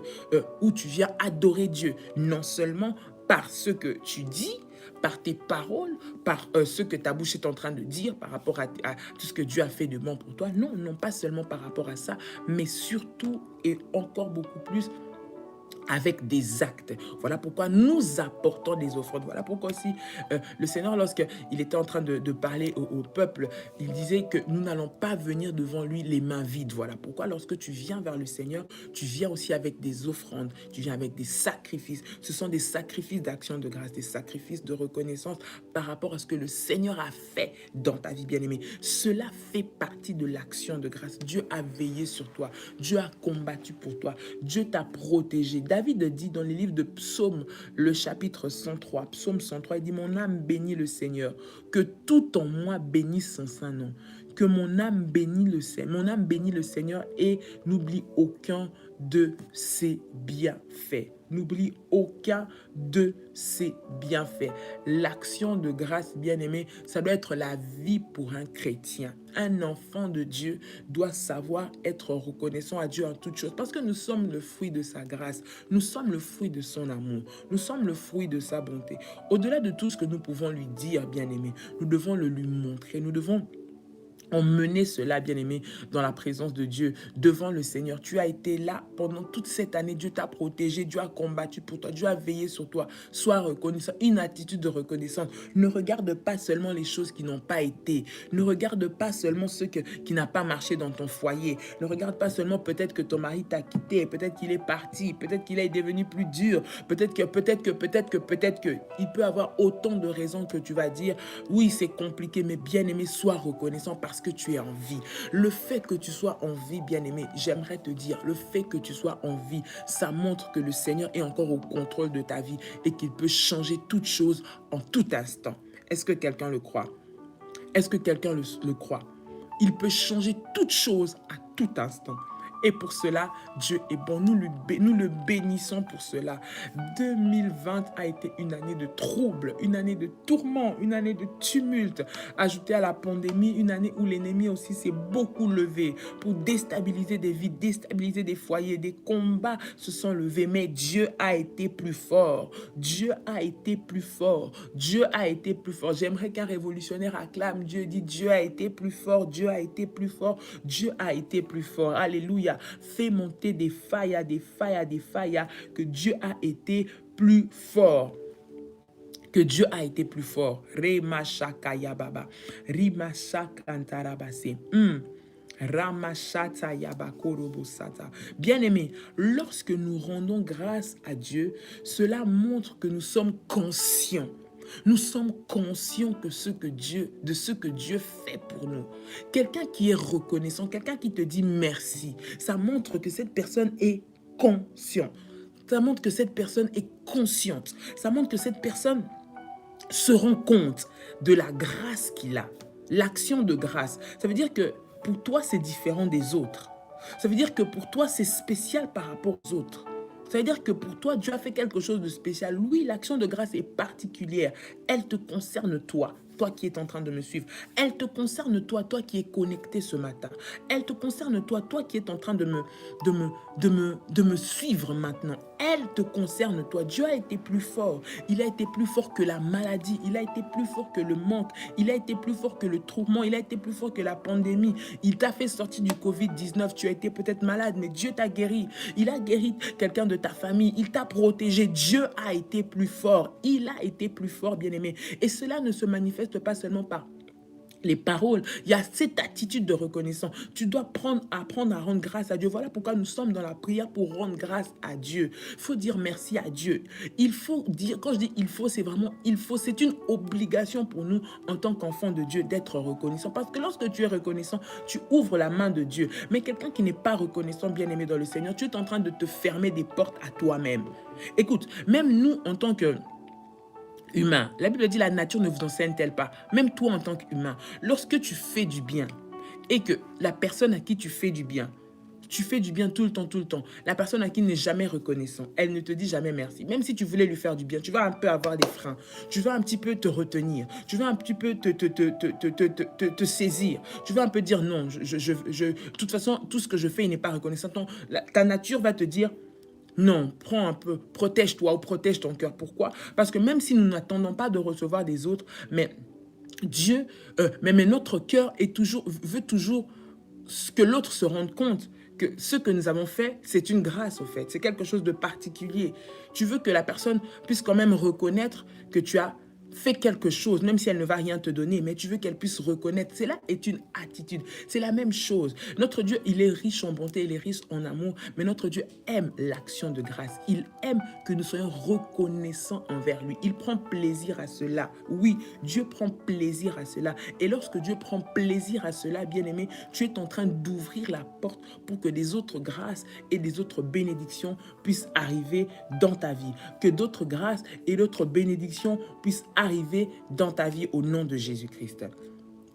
où tu viens adorer Dieu, non seulement par ce que tu dis, par tes paroles, par ce que ta bouche est en train de dire par rapport à tout ce que Dieu a fait de bon pour toi. Non, non pas seulement par rapport à ça, mais surtout et encore beaucoup plus avec des actes. Voilà pourquoi nous apportons des offrandes. Voilà pourquoi aussi le Seigneur, lorsqu'il était en train de parler au peuple, il disait que nous n'allons pas venir devant lui les mains vides. Voilà pourquoi lorsque tu viens vers le Seigneur, tu viens aussi avec des offrandes, tu viens avec des sacrifices. Ce sont des sacrifices d'action de grâce, des sacrifices de reconnaissance par rapport à ce que le Seigneur a fait dans ta vie, bien-aimée. Cela fait partie de l'action de grâce. Dieu a veillé sur toi. Dieu a combattu pour toi. Dieu t'a protégé. David dit dans les livres de Psaume, le chapitre 103, Psaume 103, il dit « Mon âme bénit le Seigneur, que tout en moi bénisse son saint nom. » Que mon âme bénit le Seigneur et n'oublie aucun de ses bienfaits. N'oublie aucun de ses bienfaits. L'action de grâce, bien-aimé, ça doit être la vie pour un chrétien. Un enfant de Dieu doit savoir être reconnaissant à Dieu en toutes choses parce que nous sommes le fruit de sa grâce. Nous sommes le fruit de son amour. Nous sommes le fruit de sa bonté. Au-delà de tout ce que nous pouvons lui dire, bien-aimé, nous devons le lui montrer. Nous devons emmener cela, bien-aimé, dans la présence de Dieu, devant le Seigneur. Tu as été là pendant toute cette année. Dieu t'a protégé, Dieu a combattu pour toi, Dieu a veillé sur toi. Sois reconnaissant, une attitude de reconnaissance. Ne regarde pas seulement les choses qui n'ont pas été. Ne regarde pas seulement ce qui n'a pas marché dans ton foyer. Ne regarde pas seulement peut-être que ton mari t'a quitté, peut-être qu'il est parti, peut-être qu'il est devenu plus dur, peut-être que. Il peut avoir autant de raisons que tu vas dire, oui, c'est compliqué, mais bien-aimé, sois reconnaissant parce que tu es en vie. Le fait que tu sois en vie, bien-aimé, j'aimerais te dire, le fait que tu sois en vie, ça montre que le Seigneur est encore au contrôle de ta vie et qu'il peut changer toutes choses en tout instant. Est-ce que quelqu'un le croit? Est-ce que quelqu'un le croit? Il peut changer toutes choses à tout instant. Et pour cela, Dieu est bon. Nous le bénissons pour cela. 2020 a été une année de trouble, une année de tourment, une année de tumulte. Ajouté à la pandémie, une année où l'ennemi aussi s'est beaucoup levé pour déstabiliser des vies, déstabiliser des foyers. Des combats se sont levés. Mais Dieu a été plus fort. Dieu a été plus fort. Dieu a été plus fort. J'aimerais qu'un révolutionnaire acclame Dieu, dit Dieu a été plus fort. Dieu a été plus fort. Dieu a été plus fort. Alléluia. Fait monter des failles, que Dieu a été plus fort. Que Dieu a été plus fort. Remashakayababa. Rimashakantarabase. Bien-aimés, lorsque nous rendons grâce à Dieu, cela montre que nous sommes conscients. Nous sommes conscients de ce que Dieu fait pour nous. Quelqu'un qui est reconnaissant, quelqu'un qui te dit merci, ça montre que cette personne est consciente. Ça montre que cette personne est consciente. Ça montre que cette personne se rend compte de la grâce qu'il a. L'action de grâce. Ça veut dire que pour toi, c'est différent des autres. Ça veut dire que pour toi, c'est spécial par rapport aux autres. Ça veut dire que pour toi, Dieu a fait quelque chose de spécial. Oui, l'action de grâce est particulière. Elle te concerne toi. Toi qui es en train de me suivre. Elle te concerne toi, toi qui es connecté ce matin. Elle te concerne toi, toi qui es en train de me suivre maintenant. Elle te concerne toi. Dieu a été plus fort. Il a été plus fort que la maladie. Il a été plus fort que le manque. Il a été plus fort que le tourment. Il a été plus fort que la pandémie. Il t'a fait sortir du Covid-19. Tu as été peut-être malade, mais Dieu t'a guéri. Il a guéri quelqu'un de ta famille. Il t'a protégé. Dieu a été plus fort. Il a été plus fort, bien-aimé. Et cela ne se manifeste pas seulement par les paroles, il y a cette attitude de reconnaissance. Tu dois apprendre à rendre grâce à Dieu. Voilà pourquoi nous sommes dans la prière pour rendre grâce à Dieu. Il faut dire merci à Dieu. Il faut dire, quand je dis il faut, c'est vraiment il faut. C'est une obligation pour nous en tant qu'enfants de Dieu d'être reconnaissant. Parce que lorsque tu es reconnaissant, tu ouvres la main de Dieu. Mais quelqu'un qui n'est pas reconnaissant, bien aimé dans le Seigneur, tu es en train de te fermer des portes à toi-même. Écoute, même nous en tant que humain. La Bible dit la nature ne vous enseigne-t-elle pas? Même toi en tant qu'humain, lorsque tu fais du bien et que la personne à qui tu fais du bien tout le temps. La personne à qui n'est jamais reconnaissant, elle ne te dit jamais merci. Même si tu voulais lui faire du bien, tu vas un peu avoir des freins. Tu vas un petit peu te retenir. Tu vas un petit peu te saisir. Tu vas un peu dire non, de toute façon, tout ce que je fais, il n'est pas reconnaissant. Ta nature va te dire non, prends un peu, protège-toi ou protège ton cœur. Pourquoi? Parce que même si nous n'attendons pas de recevoir des autres, mais Dieu, mais notre cœur veut toujours que l'autre se rende compte que ce que nous avons fait, c'est une grâce au fait. C'est quelque chose de particulier. Tu veux que la personne puisse quand même reconnaître que tu as fait quelque chose, même si elle ne va rien te donner, mais tu veux qu'elle puisse reconnaître. Cela est une attitude. C'est la même chose. Notre Dieu, il est riche en bonté, il est riche en amour, mais notre Dieu aime l'action de grâce. Il aime que nous soyons reconnaissants envers lui. Il prend plaisir à cela. Oui, Dieu prend plaisir à cela. Et lorsque Dieu prend plaisir à cela, bien-aimé, tu es en train d'ouvrir la porte pour que des autres grâces et des autres bénédictions puissent arriver dans ta vie. Que d'autres grâces et d'autres bénédictions puissent arriver dans ta vie au nom de Jésus-Christ.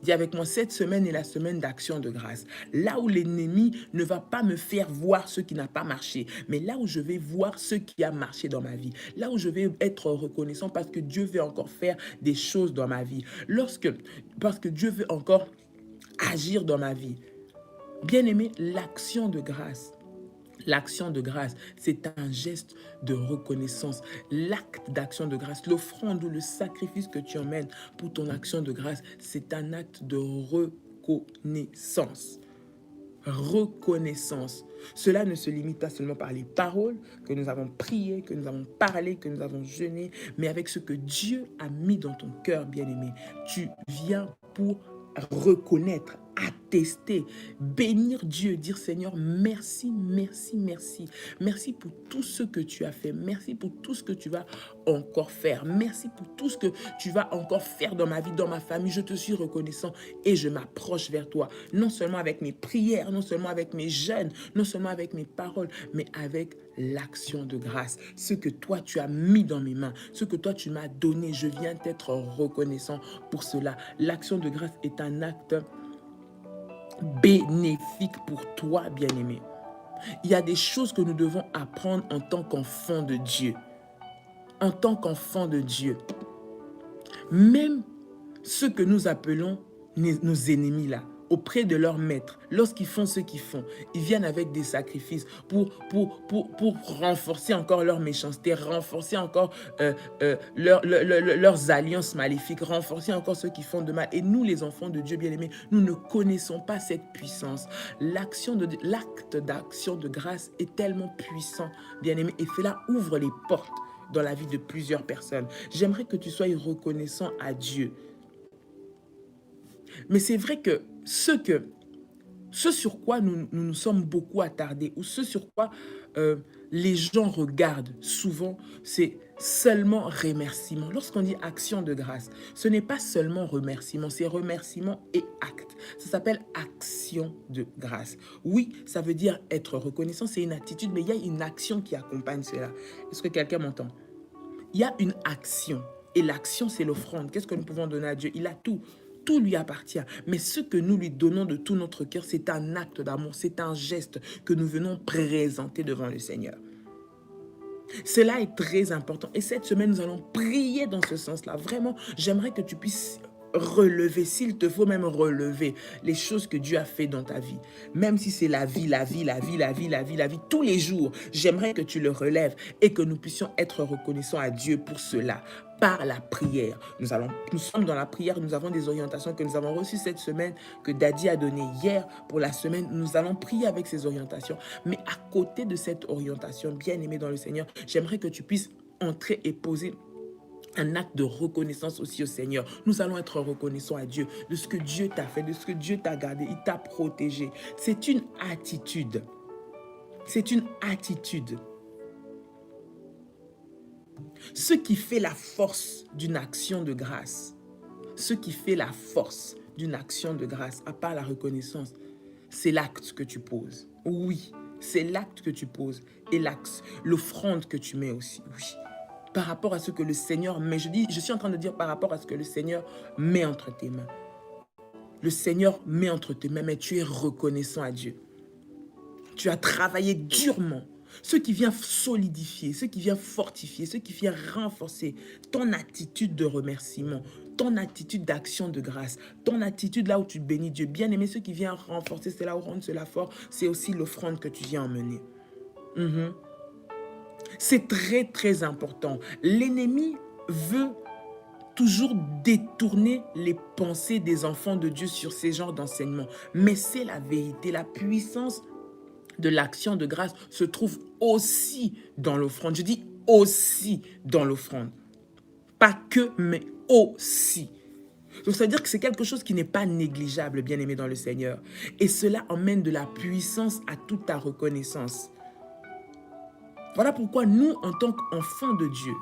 Dis avec moi, cette semaine est la semaine d'action de grâce. Là où l'ennemi ne va pas me faire voir ce qui n'a pas marché, mais là où je vais voir ce qui a marché dans ma vie. Là où je vais être reconnaissant parce que Dieu veut encore faire des choses dans ma vie. Parce que Dieu veut encore agir dans ma vie. Bien-aimé, l'action de grâce. L'action de grâce, c'est un geste de reconnaissance. L'acte d'action de grâce, l'offrande ou le sacrifice que tu emmènes pour ton action de grâce, c'est un acte de reconnaissance. Reconnaissance. Cela ne se limite pas seulement par les paroles que nous avons priées, que nous avons parlé, que nous avons jeûné, mais avec ce que Dieu a mis dans ton cœur, bien-aimé. Tu viens pour reconnaître, attester, bénir Dieu, dire Seigneur, merci, merci, merci. Merci pour tout ce que tu as fait. Merci pour tout ce que tu vas encore faire. Merci pour tout ce que tu vas encore faire dans ma vie, dans ma famille. Je te suis reconnaissant et je m'approche vers toi. Non seulement avec mes prières, non seulement avec mes jeûnes, non seulement avec mes paroles, mais avec l'action de grâce. Ce que toi, tu as mis dans mes mains, ce que toi, tu m'as donné, je viens t'être reconnaissant pour cela. L'action de grâce est un acte bénéfique pour toi, bien-aimé. Il y a des choses que nous devons apprendre en tant qu'enfants de Dieu. En tant qu'enfants de Dieu. Même ceux que nous appelons nos ennemis là, auprès de leur maître, lorsqu'ils font ce qu'ils font, ils viennent avec des sacrifices pour renforcer encore leur méchanceté, renforcer encore leurs alliances maléfiques, renforcer encore ceux qui font de mal. Et nous, les enfants de Dieu bien-aimés, nous ne connaissons pas cette puissance. L'acte d'action de grâce est tellement puissant, bien-aimé, et cela ouvre les portes dans la vie de plusieurs personnes. J'aimerais que tu sois reconnaissant à Dieu. Mais c'est vrai que ce sur quoi nous sommes beaucoup attardés, ou ce sur quoi les gens regardent souvent, c'est seulement remerciement. Lorsqu'on dit action de grâce, ce n'est pas seulement remerciement, c'est remerciement et acte. Ça s'appelle action de grâce. Oui, ça veut dire être reconnaissant, c'est une attitude, mais il y a une action qui accompagne cela. Est-ce que quelqu'un m'entend? Il y a une action, et l'action, c'est l'offrande. Qu'est-ce que nous pouvons donner à Dieu? Il a tout. Tout lui appartient. Mais ce que nous lui donnons de tout notre cœur, c'est un acte d'amour, c'est un geste que nous venons présenter devant le Seigneur. Cela est très important. Et cette semaine, nous allons prier dans ce sens-là. Vraiment, j'aimerais que tu puisses relever, s'il te faut même relever les choses que Dieu a fait dans ta vie. Même si c'est la vie, tous les jours, j'aimerais que tu le relèves et que nous puissions être reconnaissants à Dieu pour cela. Par la prière. Nous sommes dans la prière, nous avons des orientations que nous avons reçues cette semaine, que Daddy a donné hier pour la semaine. Nous allons prier avec ces orientations. Mais à côté de cette orientation, bien aimée dans le Seigneur, j'aimerais que tu puisses entrer et poser un acte de reconnaissance aussi au Seigneur. Nous allons être reconnaissants à Dieu de ce que Dieu t'a fait, de ce que Dieu t'a gardé, il t'a protégé. C'est une attitude. C'est une attitude. Ce qui fait la force d'une action de grâce, ce qui fait la force d'une action de grâce, à part la reconnaissance, c'est l'acte que tu poses. Oui, c'est l'acte que tu poses et l'offrande que tu mets aussi. Oui. Par rapport à ce que le Seigneur met. Je suis en train de dire par rapport à ce que le Seigneur met entre tes mains. Le Seigneur met entre tes mains, mais tu es reconnaissant à Dieu. Tu as travaillé durement. Ce qui vient solidifier, ce qui vient fortifier, ce qui vient renforcer ton attitude de remerciement, ton attitude d'action de grâce, ton attitude là où tu bénis Dieu. Bien aimé, ce qui vient renforcer, c'est là où rendre cela fort, c'est aussi l'offrande que tu viens emmener. C'est très, très important. L'ennemi veut toujours détourner les pensées des enfants de Dieu sur ces genres d'enseignements. Mais c'est la vérité, la puissance de l'action de grâce se trouve aussi dans l'offrande. Je dis aussi dans l'offrande. Pas que, mais aussi. Donc, ça veut dire que c'est quelque chose qui n'est pas négligeable, bien aimé dans le Seigneur. Et cela emmène de la puissance à toute ta reconnaissance. Voilà pourquoi nous, en tant qu'enfants de Dieu,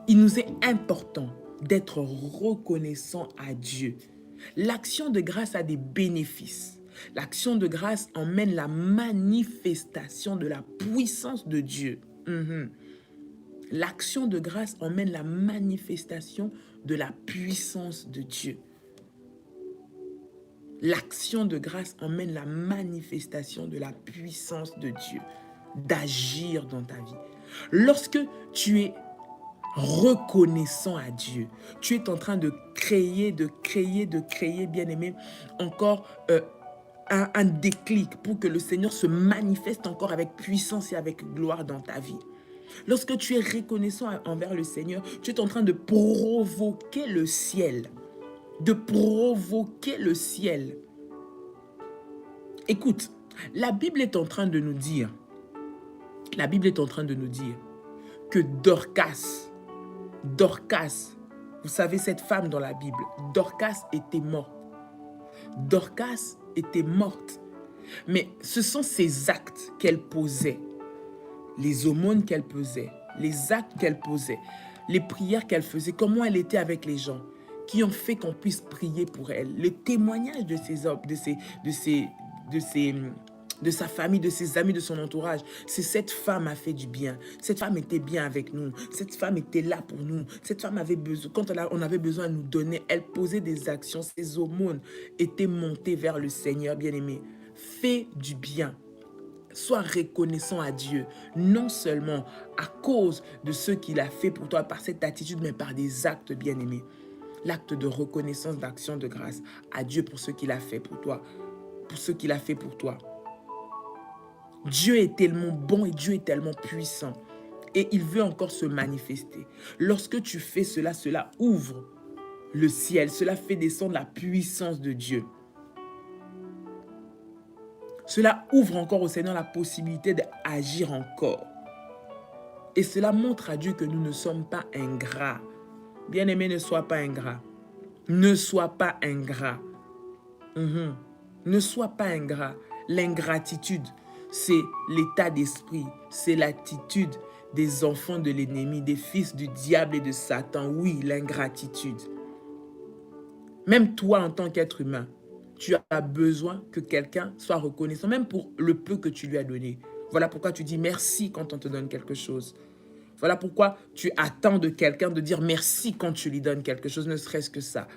il nous est important d'être reconnaissants à Dieu. L'action de grâce a des bénéfices. L'action de grâce emmène la manifestation de la puissance de Dieu. L'action de grâce emmène la manifestation de la puissance de Dieu. L'action de grâce emmène la manifestation de la puissance de Dieu, d'agir dans ta vie. Lorsque tu es reconnaissant à Dieu, tu es en train de créer, bien aimé, encore un déclic pour que le Seigneur se manifeste encore avec puissance et avec gloire dans ta vie. Lorsque tu es reconnaissant envers le Seigneur, tu es en train de provoquer le ciel. De provoquer le ciel. Écoute, la Bible est en train de nous dire, que Dorcas, vous savez cette femme dans la Bible, Dorcas était morte. Dorcas était morte. Mais ce sont ces actes qu'elle posait, les aumônes qu'elle posait, les actes qu'elle posait, les prières qu'elle faisait, comment elle était avec les gens, qui ont fait qu'on puisse prier pour elle. Le témoignage de ses hommes, de sa famille, de ses amis, de son entourage, c'est cette femme a fait du bien. Cette femme était bien avec nous. Cette femme était là pour nous. Cette femme avait besoin, quand on avait besoin de nous donner, elle posait des actions. Ses aumônes étaient montées vers le Seigneur, bien-aimé. Fais du bien. Sois reconnaissant à Dieu, non seulement à cause de ce qu'il a fait pour toi par cette attitude, mais par des actes bien-aimés. L'acte de reconnaissance, d'action de grâce à Dieu pour ce qu'il a fait pour toi, pour ce qu'il a fait pour toi. Dieu est tellement bon et Dieu est tellement puissant. Et il veut encore se manifester. Lorsque tu fais cela, cela ouvre le ciel. Cela fait descendre la puissance de Dieu. Cela ouvre encore au Seigneur la possibilité d'agir encore. Et cela montre à Dieu que nous ne sommes pas ingrats. Bien-aimé, ne sois pas ingrat. Ne sois pas ingrat. Ne sois pas ingrat. L'ingratitude, c'est l'état d'esprit, c'est l'attitude des enfants de l'ennemi, des fils du diable et de Satan. Oui, l'ingratitude. Même toi, en tant qu'être humain, tu as besoin que quelqu'un soit reconnaissant, même pour le peu que tu lui as donné. Voilà pourquoi tu dis merci quand on te donne quelque chose. Voilà pourquoi tu attends de quelqu'un de dire merci quand tu lui donnes quelque chose, ne serait-ce que ça.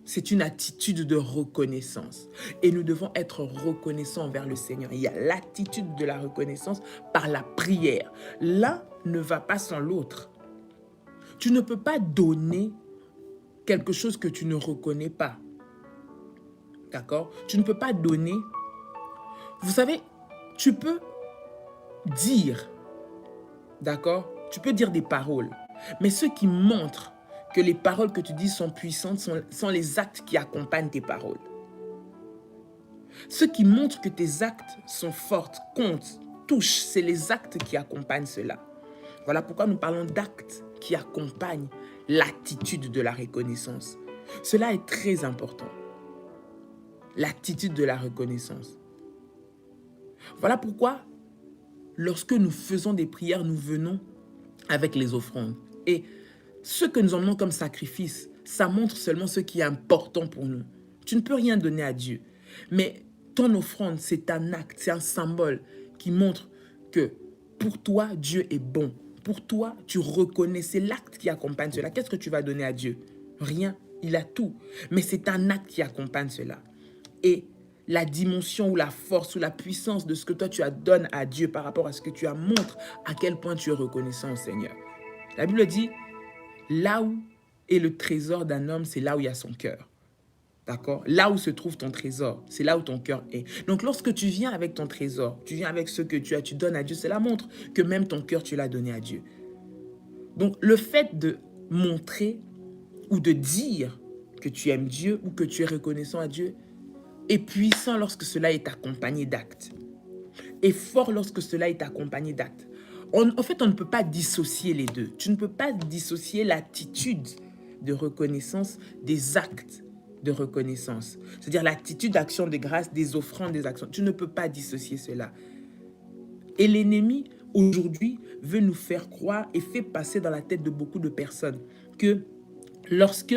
C'est une attitude de reconnaissance. Et nous devons être reconnaissants envers le Seigneur. Il y a l'attitude de la reconnaissance par la prière. L'un ne va pas sans l'autre. Tu ne peux pas donner quelque chose que tu ne reconnais pas. D'accord? Tu ne peux pas donner. Vous savez, tu peux dire, d'accord? Tu peux dire des paroles. Mais ce qui montre que les paroles que tu dis sont puissantes sont les actes qui accompagnent tes paroles. Ce qui montre que tes actes sont forts, comptent, touchent, c'est les actes qui accompagnent cela. Voilà pourquoi nous parlons d'actes qui accompagne l'attitude de la reconnaissance. Cela est très important. L'attitude de la reconnaissance. Voilà pourquoi, lorsque nous faisons des prières, nous venons avec les offrandes. Et ce que nous emmenons comme sacrifice, ça montre seulement ce qui est important pour nous. Tu ne peux rien donner à Dieu. Mais ton offrande, c'est un acte, c'est un symbole qui montre que pour toi, Dieu est bon. Pour toi, tu reconnais, c'est l'acte qui accompagne cela. Qu'est-ce que tu vas donner à Dieu? Rien, il a tout. Mais c'est un acte qui accompagne cela. Et la dimension ou la force ou la puissance de ce que toi tu donnes à Dieu par rapport à ce que tu as montre à quel point tu es reconnaissant au Seigneur. La Bible dit, là où est le trésor d'un homme, c'est là où il y a son cœur. D'accord? Là où se trouve ton trésor, c'est là où ton cœur est. Donc, lorsque tu viens avec ton trésor, tu viens avec ce que tu as, tu donnes à Dieu, cela montre que même ton cœur, tu l'as donné à Dieu. Donc, le fait de montrer ou de dire que tu aimes Dieu ou que tu es reconnaissant à Dieu est puissant lorsque cela est accompagné d'actes. Et fort lorsque cela est accompagné d'actes. En fait, on ne peut pas dissocier les deux. Tu ne peux pas dissocier l'attitude de reconnaissance des actes de reconnaissance. C'est-à-dire l'attitude d'action de grâce, des offrandes, des actions. Tu ne peux pas dissocier cela. Et l'ennemi, aujourd'hui, veut nous faire croire et fait passer dans la tête de beaucoup de personnes que lorsque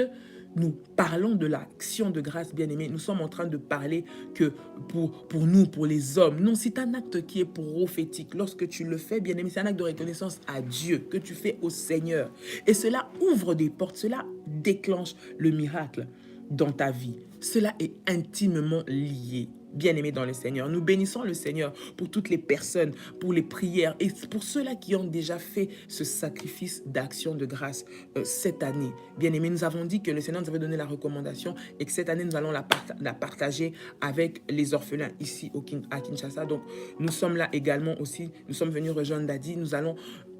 nous parlons de l'action de grâce, bien-aimés, nous sommes en train de parler que pour nous, pour les hommes. Non, c'est un acte qui est prophétique. Lorsque tu le fais, bien-aimé, c'est un acte de reconnaissance à Dieu, que tu fais au Seigneur. Et cela ouvre des portes, cela déclenche le miracle dans ta vie. Cela est intimement lié. Bien-aimés dans le Seigneur, nous bénissons le Seigneur pour toutes les personnes, pour les prières et pour ceux-là qui ont déjà fait ce sacrifice d'action de grâce cette année. Bien-aimés, nous avons dit que le Seigneur nous avait donné la recommandation et que cette année, nous allons la partager avec les orphelins ici à Kinshasa. Donc, nous sommes là également aussi, nous sommes venus rejoindre Dadi, nous allons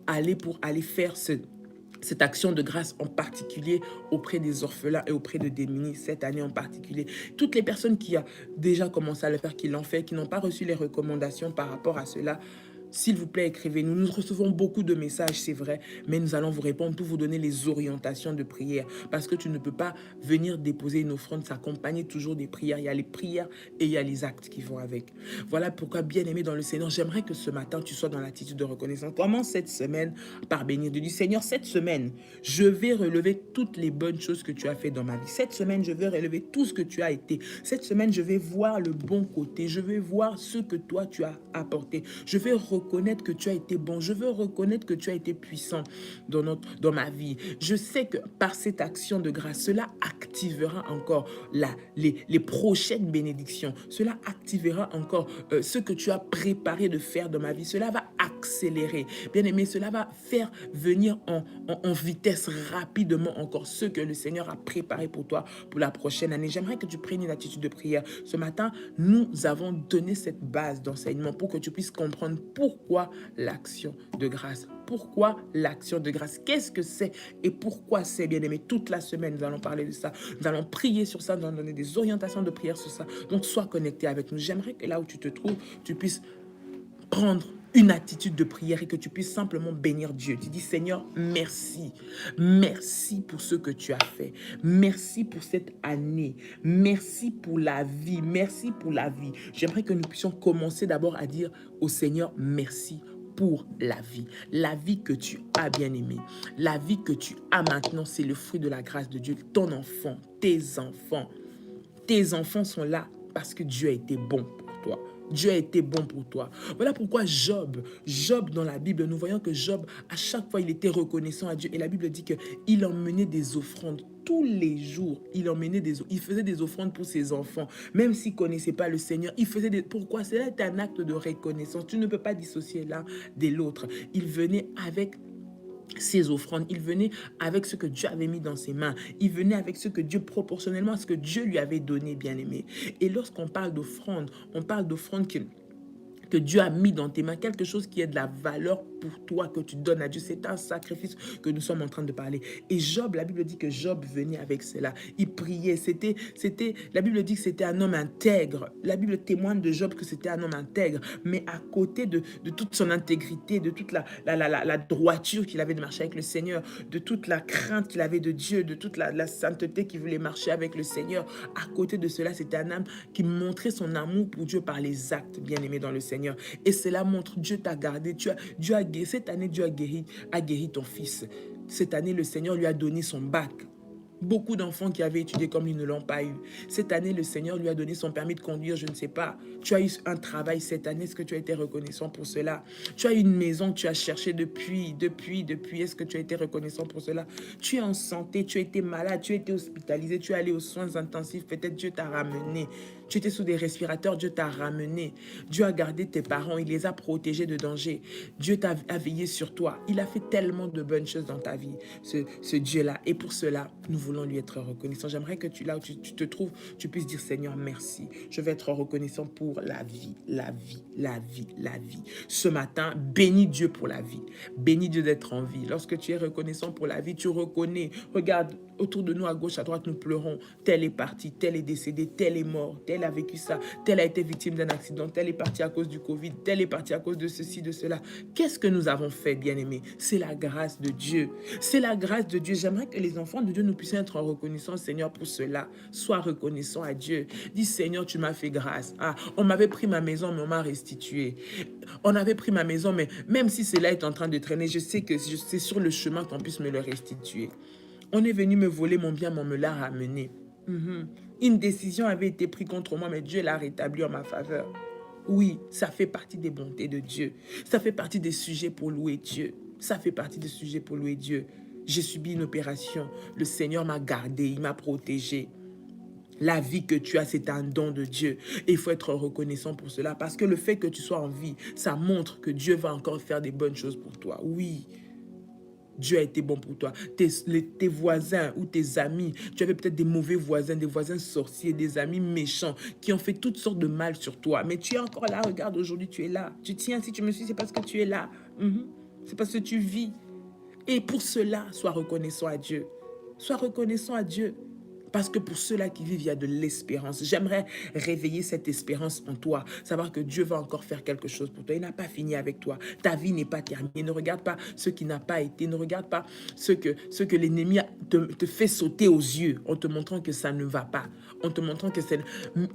aller faire cette action de grâce en particulier auprès des orphelins et auprès de démunis, cette année en particulier. Toutes les personnes qui ont déjà commencé à le faire, qui l'ont fait, qui n'ont pas reçu les recommandations par rapport à cela, s'il vous plaît, écrivez-nous. Nous recevons beaucoup de messages, c'est vrai, mais nous allons vous répondre pour vous donner les orientations de prière. Parce que tu ne peux pas venir déposer une offrande, s'accompagner toujours des prières. Il y a les prières et il y a les actes qui vont avec. Voilà pourquoi, bien-aimé dans le Seigneur, j'aimerais que ce matin, tu sois dans l'attitude de reconnaissance. Commence cette semaine par bénir Dieu. Dis, Seigneur, cette semaine, je vais relever toutes les bonnes choses que tu as fait dans ma vie. Cette semaine, je vais relever tout ce que tu as été. Cette semaine, je vais voir le bon côté. Je vais voir ce que toi, tu as apporté. Je vais reconnaître que tu as été bon. Je veux reconnaître que tu as été puissant dans ma vie. Je sais que par cette action de grâce, cela activera encore les prochaines bénédictions. Cela activera encore ce que tu as préparé de faire dans ma vie. Cela va accélérer. Bien aimé, cela va faire venir en vitesse rapidement encore ce que le Seigneur a préparé pour toi pour la prochaine année. J'aimerais que tu prennes une attitude de prière. Ce matin, nous avons donné cette base d'enseignement pour que tu puisses comprendre pourquoi l'action de grâce. Pourquoi l'action de grâce? Qu'est-ce que c'est et pourquoi c'est, bien aimé? Toute la semaine, nous allons parler de ça. Nous allons prier sur ça, nous allons donner des orientations de prière sur ça. Donc, sois connecté avec nous. J'aimerais que là où tu te trouves, tu puisses prendre une attitude de prière et que tu puisses simplement bénir Dieu. Tu dis, Seigneur, merci. Merci pour ce que tu as fait. Merci pour cette année. Merci pour la vie. Merci pour la vie. J'aimerais que nous puissions commencer d'abord à dire au Seigneur, merci pour la vie que tu as, bien-aimé. La vie que tu as maintenant, c'est le fruit de la grâce de Dieu. Ton enfant, tes enfants sont là parce que Dieu a été bon pour toi. Dieu a été bon pour toi. Voilà pourquoi Job dans la Bible, nous voyons que Job, à chaque fois, il était reconnaissant à Dieu. Et la Bible dit qu'il emmenait des offrandes. Tous les jours, il faisait des offrandes pour ses enfants. Même s'il ne connaissait pas le Seigneur, il faisait Pourquoi? Cela est un acte de reconnaissance. Tu ne peux pas dissocier l'un de l'autre. Il venait avec ses offrandes, il venait avec ce que Dieu avait mis dans ses mains, il venait avec ce que Dieu, proportionnellement à ce que Dieu lui avait donné, bien-aimé. Et lorsqu'on parle d'offrande, on parle d'offrande que Dieu a mis dans tes mains, quelque chose qui est de la valeur pour toi, que tu donnes à Dieu. C'est un sacrifice que nous sommes en train de parler. Et Job, la Bible dit que Job venait avec cela. Il priait. La Bible dit que c'était un homme intègre. La Bible témoigne de Job que c'était un homme intègre. Mais à côté de toute son intégrité, de toute la droiture qu'il avait de marcher avec le Seigneur, de toute la crainte qu'il avait de Dieu, de toute la sainteté qu'il voulait marcher avec le Seigneur, à côté de cela, c'était un homme qui montrait son amour pour Dieu par les actes, bien aimés dans le Seigneur. Et cela montre, Dieu t'a gardé, cette année, Dieu a guéri ton fils. Cette année, le Seigneur lui a donné son bac. Beaucoup d'enfants qui avaient étudié comme lui ne l'ont pas eu. Cette année, le Seigneur lui a donné son permis de conduire, je ne sais pas. Tu as eu un travail cette année, est-ce que tu as été reconnaissant pour cela? Tu as eu une maison que tu as cherchée depuis, est-ce que tu as été reconnaissant pour cela? Tu es en santé, tu as été malade, tu as été hospitalisé, tu es allé aux soins intensifs, peut-être Dieu t'a ramené. Tu étais sous des respirateurs, Dieu t'a ramené. Dieu a gardé tes parents, il les a protégés de danger. Dieu a veillé sur toi. Il a fait tellement de bonnes choses dans ta vie, ce Dieu-là. Et pour cela, nous voulons lui être reconnaissants. J'aimerais que là où tu te trouves, tu puisses dire, Seigneur, merci. Je vais être reconnaissant pour la vie, la vie, la vie, la vie. Ce matin, bénis Dieu pour la vie. Bénis Dieu d'être en vie. Lorsque tu es reconnaissant pour la vie, tu reconnais. Regarde, autour de nous, à gauche, à droite, nous pleurons. Tel est parti, tel est décédé, tel est mort, tel a vécu ça, tel a été victime d'un accident, tel est parti à cause du Covid, tel est parti à cause de ceci, de cela. Qu'est-ce que nous avons fait, bien-aimés? C'est la grâce de Dieu. C'est la grâce de Dieu. J'aimerais que les enfants de Dieu, nous puissions être reconnaissants, Seigneur, pour cela. Sois reconnaissant à Dieu. Dis, Seigneur, tu m'as fait grâce. Ah, on m'avait pris ma maison, mais on m'a restitué. On avait pris ma maison, mais même si cela est en train de traîner, je sais que c'est sur le chemin qu'on puisse me le restituer. On est venu me voler mon bien, mais on me l'a ramené. Une décision avait été prise contre moi, mais Dieu l'a rétablie en ma faveur. Oui, ça fait partie des bontés de Dieu. Ça fait partie des sujets pour louer Dieu. Ça fait partie des sujets pour louer Dieu. J'ai subi une opération. Le Seigneur m'a gardé, il m'a protégé. La vie que tu as, c'est un don de Dieu. Et il faut être reconnaissant pour cela. Parce que le fait que tu sois en vie, ça montre que Dieu va encore faire des bonnes choses pour toi. Oui. Dieu a été bon pour toi. Tes voisins ou tes amis, tu avais peut-être des mauvais voisins, des voisins sorciers, des amis méchants qui ont fait toutes sortes de mal sur toi. Mais tu es encore là, regarde, aujourd'hui tu es là. Tu tiens, si tu me suis, c'est parce que tu es là. C'est parce que tu vis. Et pour cela, sois reconnaissant à Dieu. Sois reconnaissant à Dieu. Parce que pour ceux-là qui vivent, il y a de l'espérance. J'aimerais réveiller cette espérance en toi. Savoir que Dieu va encore faire quelque chose pour toi. Il n'a pas fini avec toi. Ta vie n'est pas terminée. Ne regarde pas ce qui n'a pas été. Ne regarde pas ce que l'ennemi te fait sauter aux yeux en te montrant que ça ne va pas. En te montrant que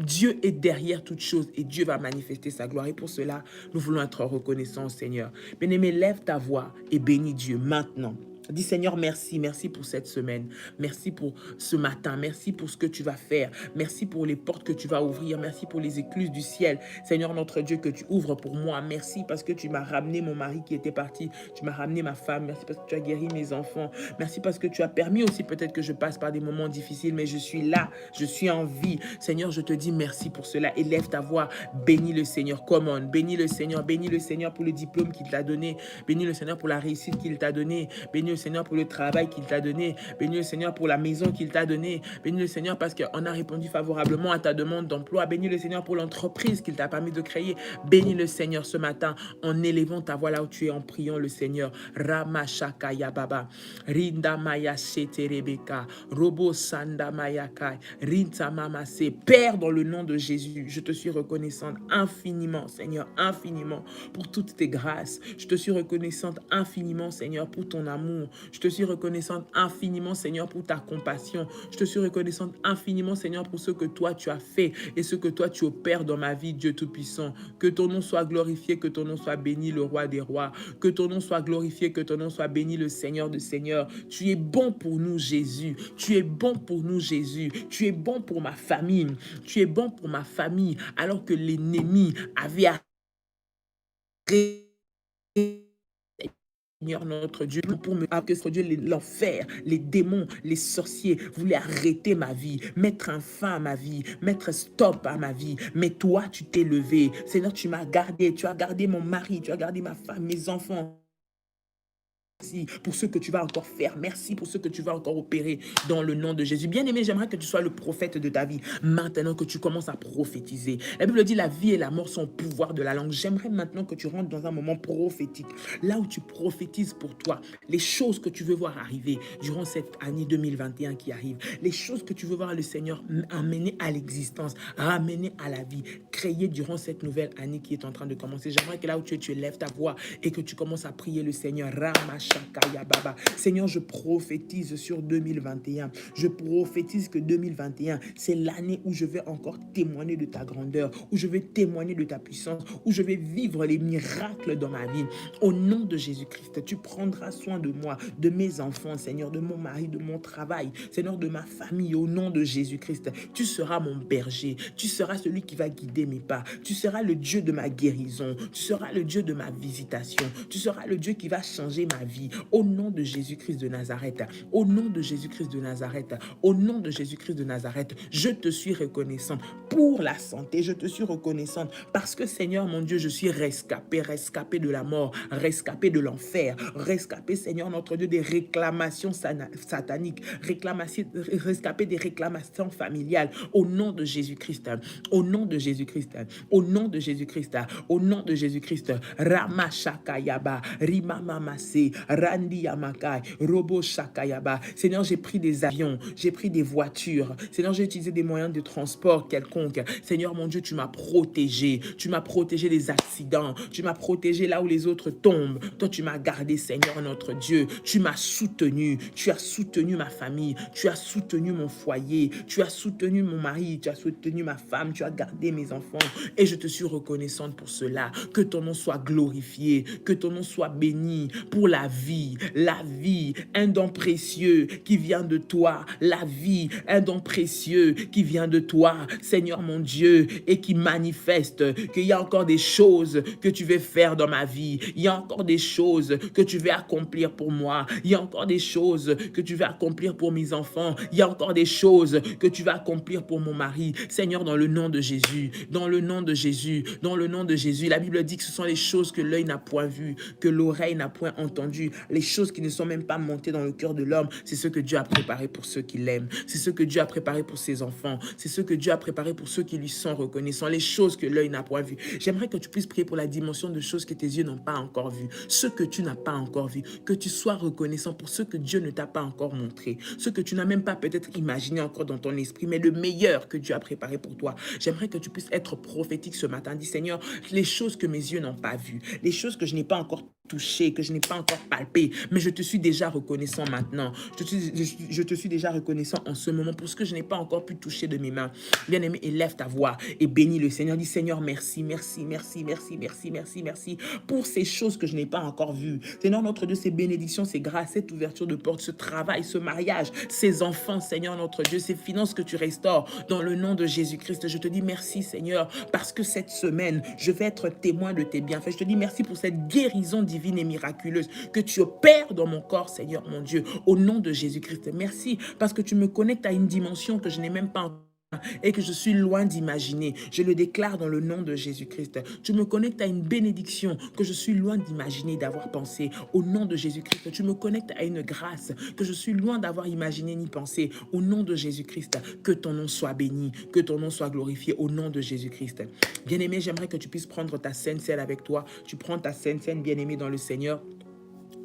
Dieu est derrière toute chose et Dieu va manifester sa gloire. Et pour cela, nous voulons être reconnaissants au Seigneur. Bien-aimé, lève ta voix et bénis Dieu maintenant. Dis Seigneur, merci, merci pour cette semaine, merci pour ce matin, merci pour ce que tu vas faire, merci pour les portes que tu vas ouvrir, merci pour les écluses du ciel, Seigneur notre Dieu, que tu ouvres pour moi, merci parce que tu m'as ramené mon mari qui était parti, tu m'as ramené ma femme, merci parce que tu as guéri mes enfants, merci parce que tu as permis aussi peut-être que je passe par des moments difficiles, mais je suis là, je suis en vie, Seigneur, je te dis merci pour cela, élève ta voix, bénis le Seigneur, come on, bénis le Seigneur pour le diplôme qu'il t'a donné, bénis le Seigneur pour la réussite qu'il t'a donnée, bénis le Seigneur pour le travail qu'il t'a donné. Bénis le Seigneur pour la maison qu'il t'a donnée. Bénis le Seigneur parce qu'on a répondu favorablement à ta demande d'emploi. Bénis le Seigneur pour l'entreprise qu'il t'a permis de créer. Bénis le Seigneur ce matin en élevant ta voix là où tu es, en priant le Seigneur. Ramashaka Yababa. Rinda Maya Rebeka. Robo Sanda Mayakai. Rinta Mamase. Père, dans le nom de Jésus, je te suis reconnaissante infiniment, Seigneur, infiniment pour toutes tes grâces. Je te suis reconnaissante infiniment, Seigneur, pour ton amour. Je te suis reconnaissante infiniment, Seigneur, pour ta compassion. Je te suis reconnaissante infiniment, Seigneur, pour ce que toi tu as fait et ce que toi tu opères dans ma vie, Dieu Tout-Puissant. Que ton nom soit glorifié, que ton nom soit béni, le Roi des Rois. Que ton nom soit glorifié, que ton nom soit béni, le Seigneur de Seigneurs. Tu es bon pour nous, Jésus. Tu es bon pour nous, Jésus. Tu es bon pour ma famille. Tu es bon pour ma famille, alors que l'ennemi avait arrêté Seigneur notre Dieu, pour me que ce Dieu, l'enfer, les démons, les sorciers voulaient arrêter ma vie, mettre un fin à ma vie, mettre stop à ma vie. Mais toi, tu t'es levé. Seigneur, tu m'as gardé, tu as gardé mon mari, tu as gardé ma femme, mes enfants. Merci pour ce que tu vas encore faire. Merci pour ce que tu vas encore opérer dans le nom de Jésus. Bien-aimé, j'aimerais que tu sois le prophète de ta vie. Maintenant que tu commences à prophétiser. La Bible dit la vie et la mort sont au pouvoir de la langue. J'aimerais maintenant que tu rentres dans un moment prophétique. Là où tu prophétises pour toi. Les choses que tu veux voir arriver durant cette année 2021 qui arrive. Les choses que tu veux voir le Seigneur amener à l'existence, ramener à la vie, créer durant cette nouvelle année qui est en train de commencer. J'aimerais que là où tu lèves ta voix et que tu commences à prier le Seigneur. Seigneur, je prophétise sur 2021. Je prophétise que 2021, c'est l'année où je vais encore témoigner de ta grandeur, où je vais témoigner de ta puissance, où je vais vivre les miracles dans ma vie. Au nom de Jésus-Christ, tu prendras soin de moi, de mes enfants, Seigneur, de mon mari, de mon travail, Seigneur, de ma famille. Au nom de Jésus-Christ, tu seras mon berger. Tu seras celui qui va guider mes pas. Tu seras le Dieu de ma guérison. Tu seras le Dieu de ma visitation. Tu seras le Dieu qui va changer ma vie. Au nom de Jésus-Christ de Nazareth, au nom de Jésus-Christ de Nazareth, au nom de Jésus-Christ de Nazareth, je te suis reconnaissante pour la santé. Je te suis reconnaissante parce que, Seigneur mon Dieu, je suis rescapé de la mort, rescapé de l'enfer, rescapé, Seigneur notre Dieu, des réclamations sataniques, rescapé des réclamations familiales. Au nom de Jésus-Christ, au nom de Jésus-Christ, au nom de Jésus-Christ, au nom de Jésus-Christ. Ramashakayaba, Rimamamase, Randi Yamakai, Robo Shakayaba. Seigneur, j'ai pris des avions, j'ai pris des voitures. Seigneur, j'ai utilisé des moyens de transport quelconques. Seigneur, mon Dieu, tu m'as protégé. Tu m'as protégé des accidents. Tu m'as protégé là où les autres tombent. Toi, tu m'as gardé, Seigneur, notre Dieu. Tu m'as soutenu. Tu as soutenu ma famille. Tu as soutenu mon foyer. Tu as soutenu mon mari. Tu as soutenu ma femme. Tu as gardé mes enfants. Et je te suis reconnaissante pour cela. Que ton nom soit glorifié. Que ton nom soit béni pour la vie, un don précieux qui vient de toi, la vie, un don précieux qui vient de toi, Seigneur mon Dieu, et qui manifeste qu'il y a encore des choses que tu veux faire dans ma vie, il y a encore des choses que tu veux accomplir pour moi, il y a encore des choses que tu veux accomplir pour mes enfants, il y a encore des choses que tu vas accomplir pour mon mari, Seigneur, dans le nom de Jésus, dans le nom de Jésus, dans le nom de Jésus. La Bible dit que ce sont les choses que l'œil n'a point vues, que l'oreille n'a point entendu, les choses qui ne sont même pas montées dans le cœur de l'homme, c'est ce que Dieu a préparé pour ceux qui l'aiment, c'est ce que Dieu a préparé pour ses enfants, c'est ce que Dieu a préparé pour ceux qui lui sont reconnaissants, les choses que l'œil n'a point vues. J'aimerais que tu puisses prier pour la dimension de choses que tes yeux n'ont pas encore vues, ce que tu n'as pas encore vu, que tu sois reconnaissant pour ce que Dieu ne t'a pas encore montré, ce que tu n'as même pas peut-être imaginé encore dans ton esprit, mais le meilleur que Dieu a préparé pour toi. J'aimerais que tu puisses être prophétique ce matin. Dis, Seigneur, les choses que mes yeux n'ont pas vues, les choses que je n'ai pas encore touché, que je n'ai pas encore palpé, mais je te suis déjà reconnaissant maintenant. Je te suis déjà reconnaissant en ce moment pour ce que je n'ai pas encore pu toucher de mes mains. Bien-aimé, élève ta voix et bénis le Seigneur. Dis, Seigneur, merci, merci, merci, merci, merci, merci, merci pour ces choses que je n'ai pas encore vues. Seigneur, notre Dieu, ces bénédictions, ces grâces, cette ouverture de porte, ce travail, ce mariage, ces enfants, Seigneur, notre Dieu, ces finances que tu restaures dans le nom de Jésus-Christ. Je te dis merci, Seigneur, parce que cette semaine, je vais être témoin de tes bienfaits. Je te dis merci pour cette guérison divine et miraculeuse que tu opères dans mon corps, Seigneur mon Dieu, au nom de Jésus-Christ. Merci parce que tu me connectes à une dimension que je n'ai même pas encore et que je suis loin d'imaginer. Je le déclare dans le nom de Jésus-Christ. Tu me connectes à une bénédiction que je suis loin d'imaginer, d'avoir pensé. Au nom de Jésus-Christ, tu me connectes à une grâce que je suis loin d'avoir imaginé ni pensé. Au nom de Jésus-Christ, que ton nom soit béni, que ton nom soit glorifié au nom de Jésus-Christ. Bien-aimé, j'aimerais que tu puisses prendre ta Sainte Seine avec toi. Tu prends ta Sainte Seine, bien-aimé dans le Seigneur.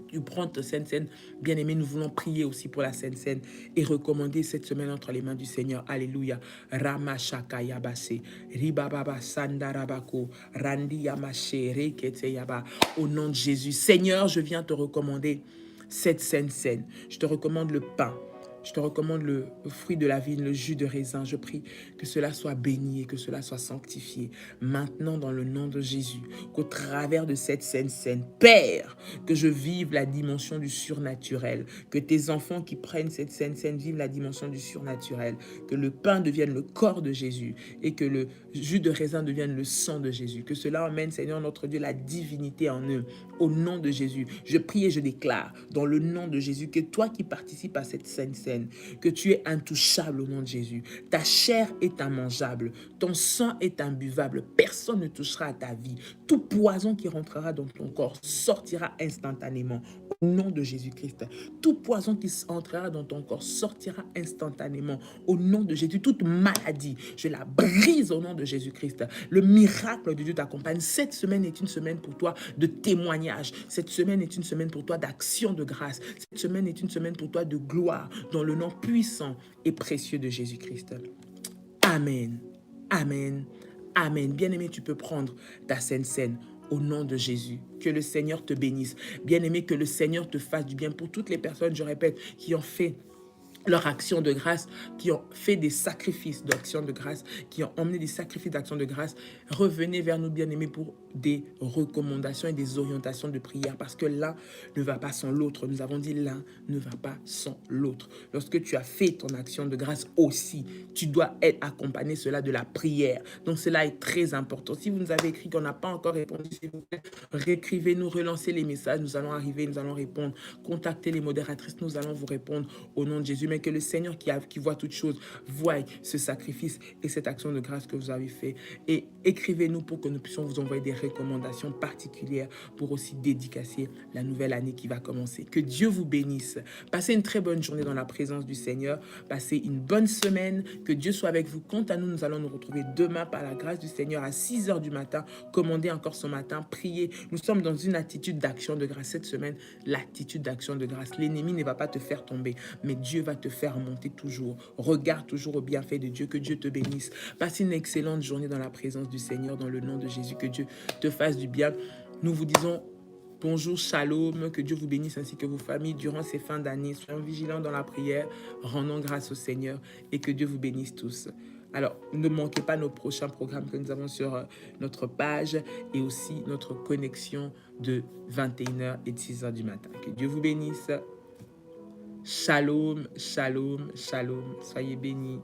Tu prends ta Sainte Seine, bien-aimé, nous voulons prier aussi pour la Sainte Seine et recommander cette semaine entre les mains du Seigneur. Alléluia. Ramashaka yabase, ribababa sandarabako, randi yamashe rekete yaba. Au nom de Jésus, Seigneur, je viens te recommander cette Sainte Seine. Je te recommande le pain. Je te recommande le fruit de la vigne, le jus de raisin. Je prie que cela soit béni et que cela soit sanctifié. Maintenant, dans le nom de Jésus, qu'au travers de cette Sainte Seine, Père, que je vive la dimension du surnaturel. Que tes enfants qui prennent cette Sainte Seine vivent la dimension du surnaturel. Que le pain devienne le corps de Jésus et que le jus de raisin devienne le sang de Jésus. Que cela emmène, Seigneur notre Dieu, la divinité en eux. Au nom de Jésus, je prie et je déclare, dans le nom de Jésus, que toi qui participes à cette Sainte Seine, saine, que tu es intouchable au nom de Jésus. Ta chair est immangeable, ton sang est imbuvable, personne ne touchera à ta vie. Tout poison qui rentrera dans ton corps sortira instantanément au nom de Jésus-Christ. Tout poison qui entrera dans ton corps sortira instantanément au nom de Jésus. Toute maladie, je la brise au nom de Jésus-Christ. Le miracle de Dieu t'accompagne. Cette semaine est une semaine pour toi de témoignage. Cette semaine est une semaine pour toi d'action de grâce. Cette semaine est une semaine pour toi de gloire dans le nom puissant et précieux de Jésus-Christ. Amen. Amen. Amen. Bien-aimé, tu peux prendre ta Sainte Seine au nom de Jésus. Que le Seigneur te bénisse. Bien-aimé, que le Seigneur te fasse du bien. Pour toutes les personnes, je répète, qui ont fait leur action de grâce, qui ont fait des sacrifices d'action de grâce, qui ont emmené des sacrifices d'action de grâce, revenez vers nous, bien-aimés, pour des recommandations et des orientations de prière, parce que l'un ne va pas sans l'autre. Nous avons dit l'un ne va pas sans l'autre. Lorsque tu as fait ton action de grâce aussi, tu dois accompagner cela de la prière. Donc cela est très important. Si vous nous avez écrit qu'on n'a pas encore répondu, s'il vous plaît, réécrivez-nous, relancez les messages, nous allons arriver, nous allons répondre. Contactez les modératrices, nous allons vous répondre au nom de Jésus. Mais que le Seigneur qui voit toutes choses, voie ce sacrifice et cette action de grâce que vous avez fait. Et écrivez-nous pour que nous puissions vous envoyer des recommandations particulières pour aussi dédicacer la nouvelle année qui va commencer. Que Dieu vous bénisse. Passez une très bonne journée dans la présence du Seigneur. Passez une bonne semaine. Que Dieu soit avec vous. Quant à nous, nous allons nous retrouver demain par la grâce du Seigneur à 6 h du matin. Commandez encore ce matin. Priez. Nous sommes dans une attitude d'action de grâce cette semaine. L'attitude d'action de grâce. L'ennemi ne va pas te faire tomber, mais Dieu va te faire monter toujours. Regarde toujours au bienfait de Dieu. Que Dieu te bénisse. Passe une excellente journée dans la présence du Seigneur, dans le nom de Jésus. Que Dieu te fasse du bien. Nous vous disons bonjour, shalom, que Dieu vous bénisse ainsi que vos familles durant ces fins d'année. Soyons vigilants dans la prière, rendons grâce au Seigneur et que Dieu vous bénisse tous. Alors, ne manquez pas nos prochains programmes que nous avons sur notre page et aussi notre connexion de 21 h et de 6 h du matin. Que Dieu vous bénisse. Shalom, shalom, shalom. Soyez bénis.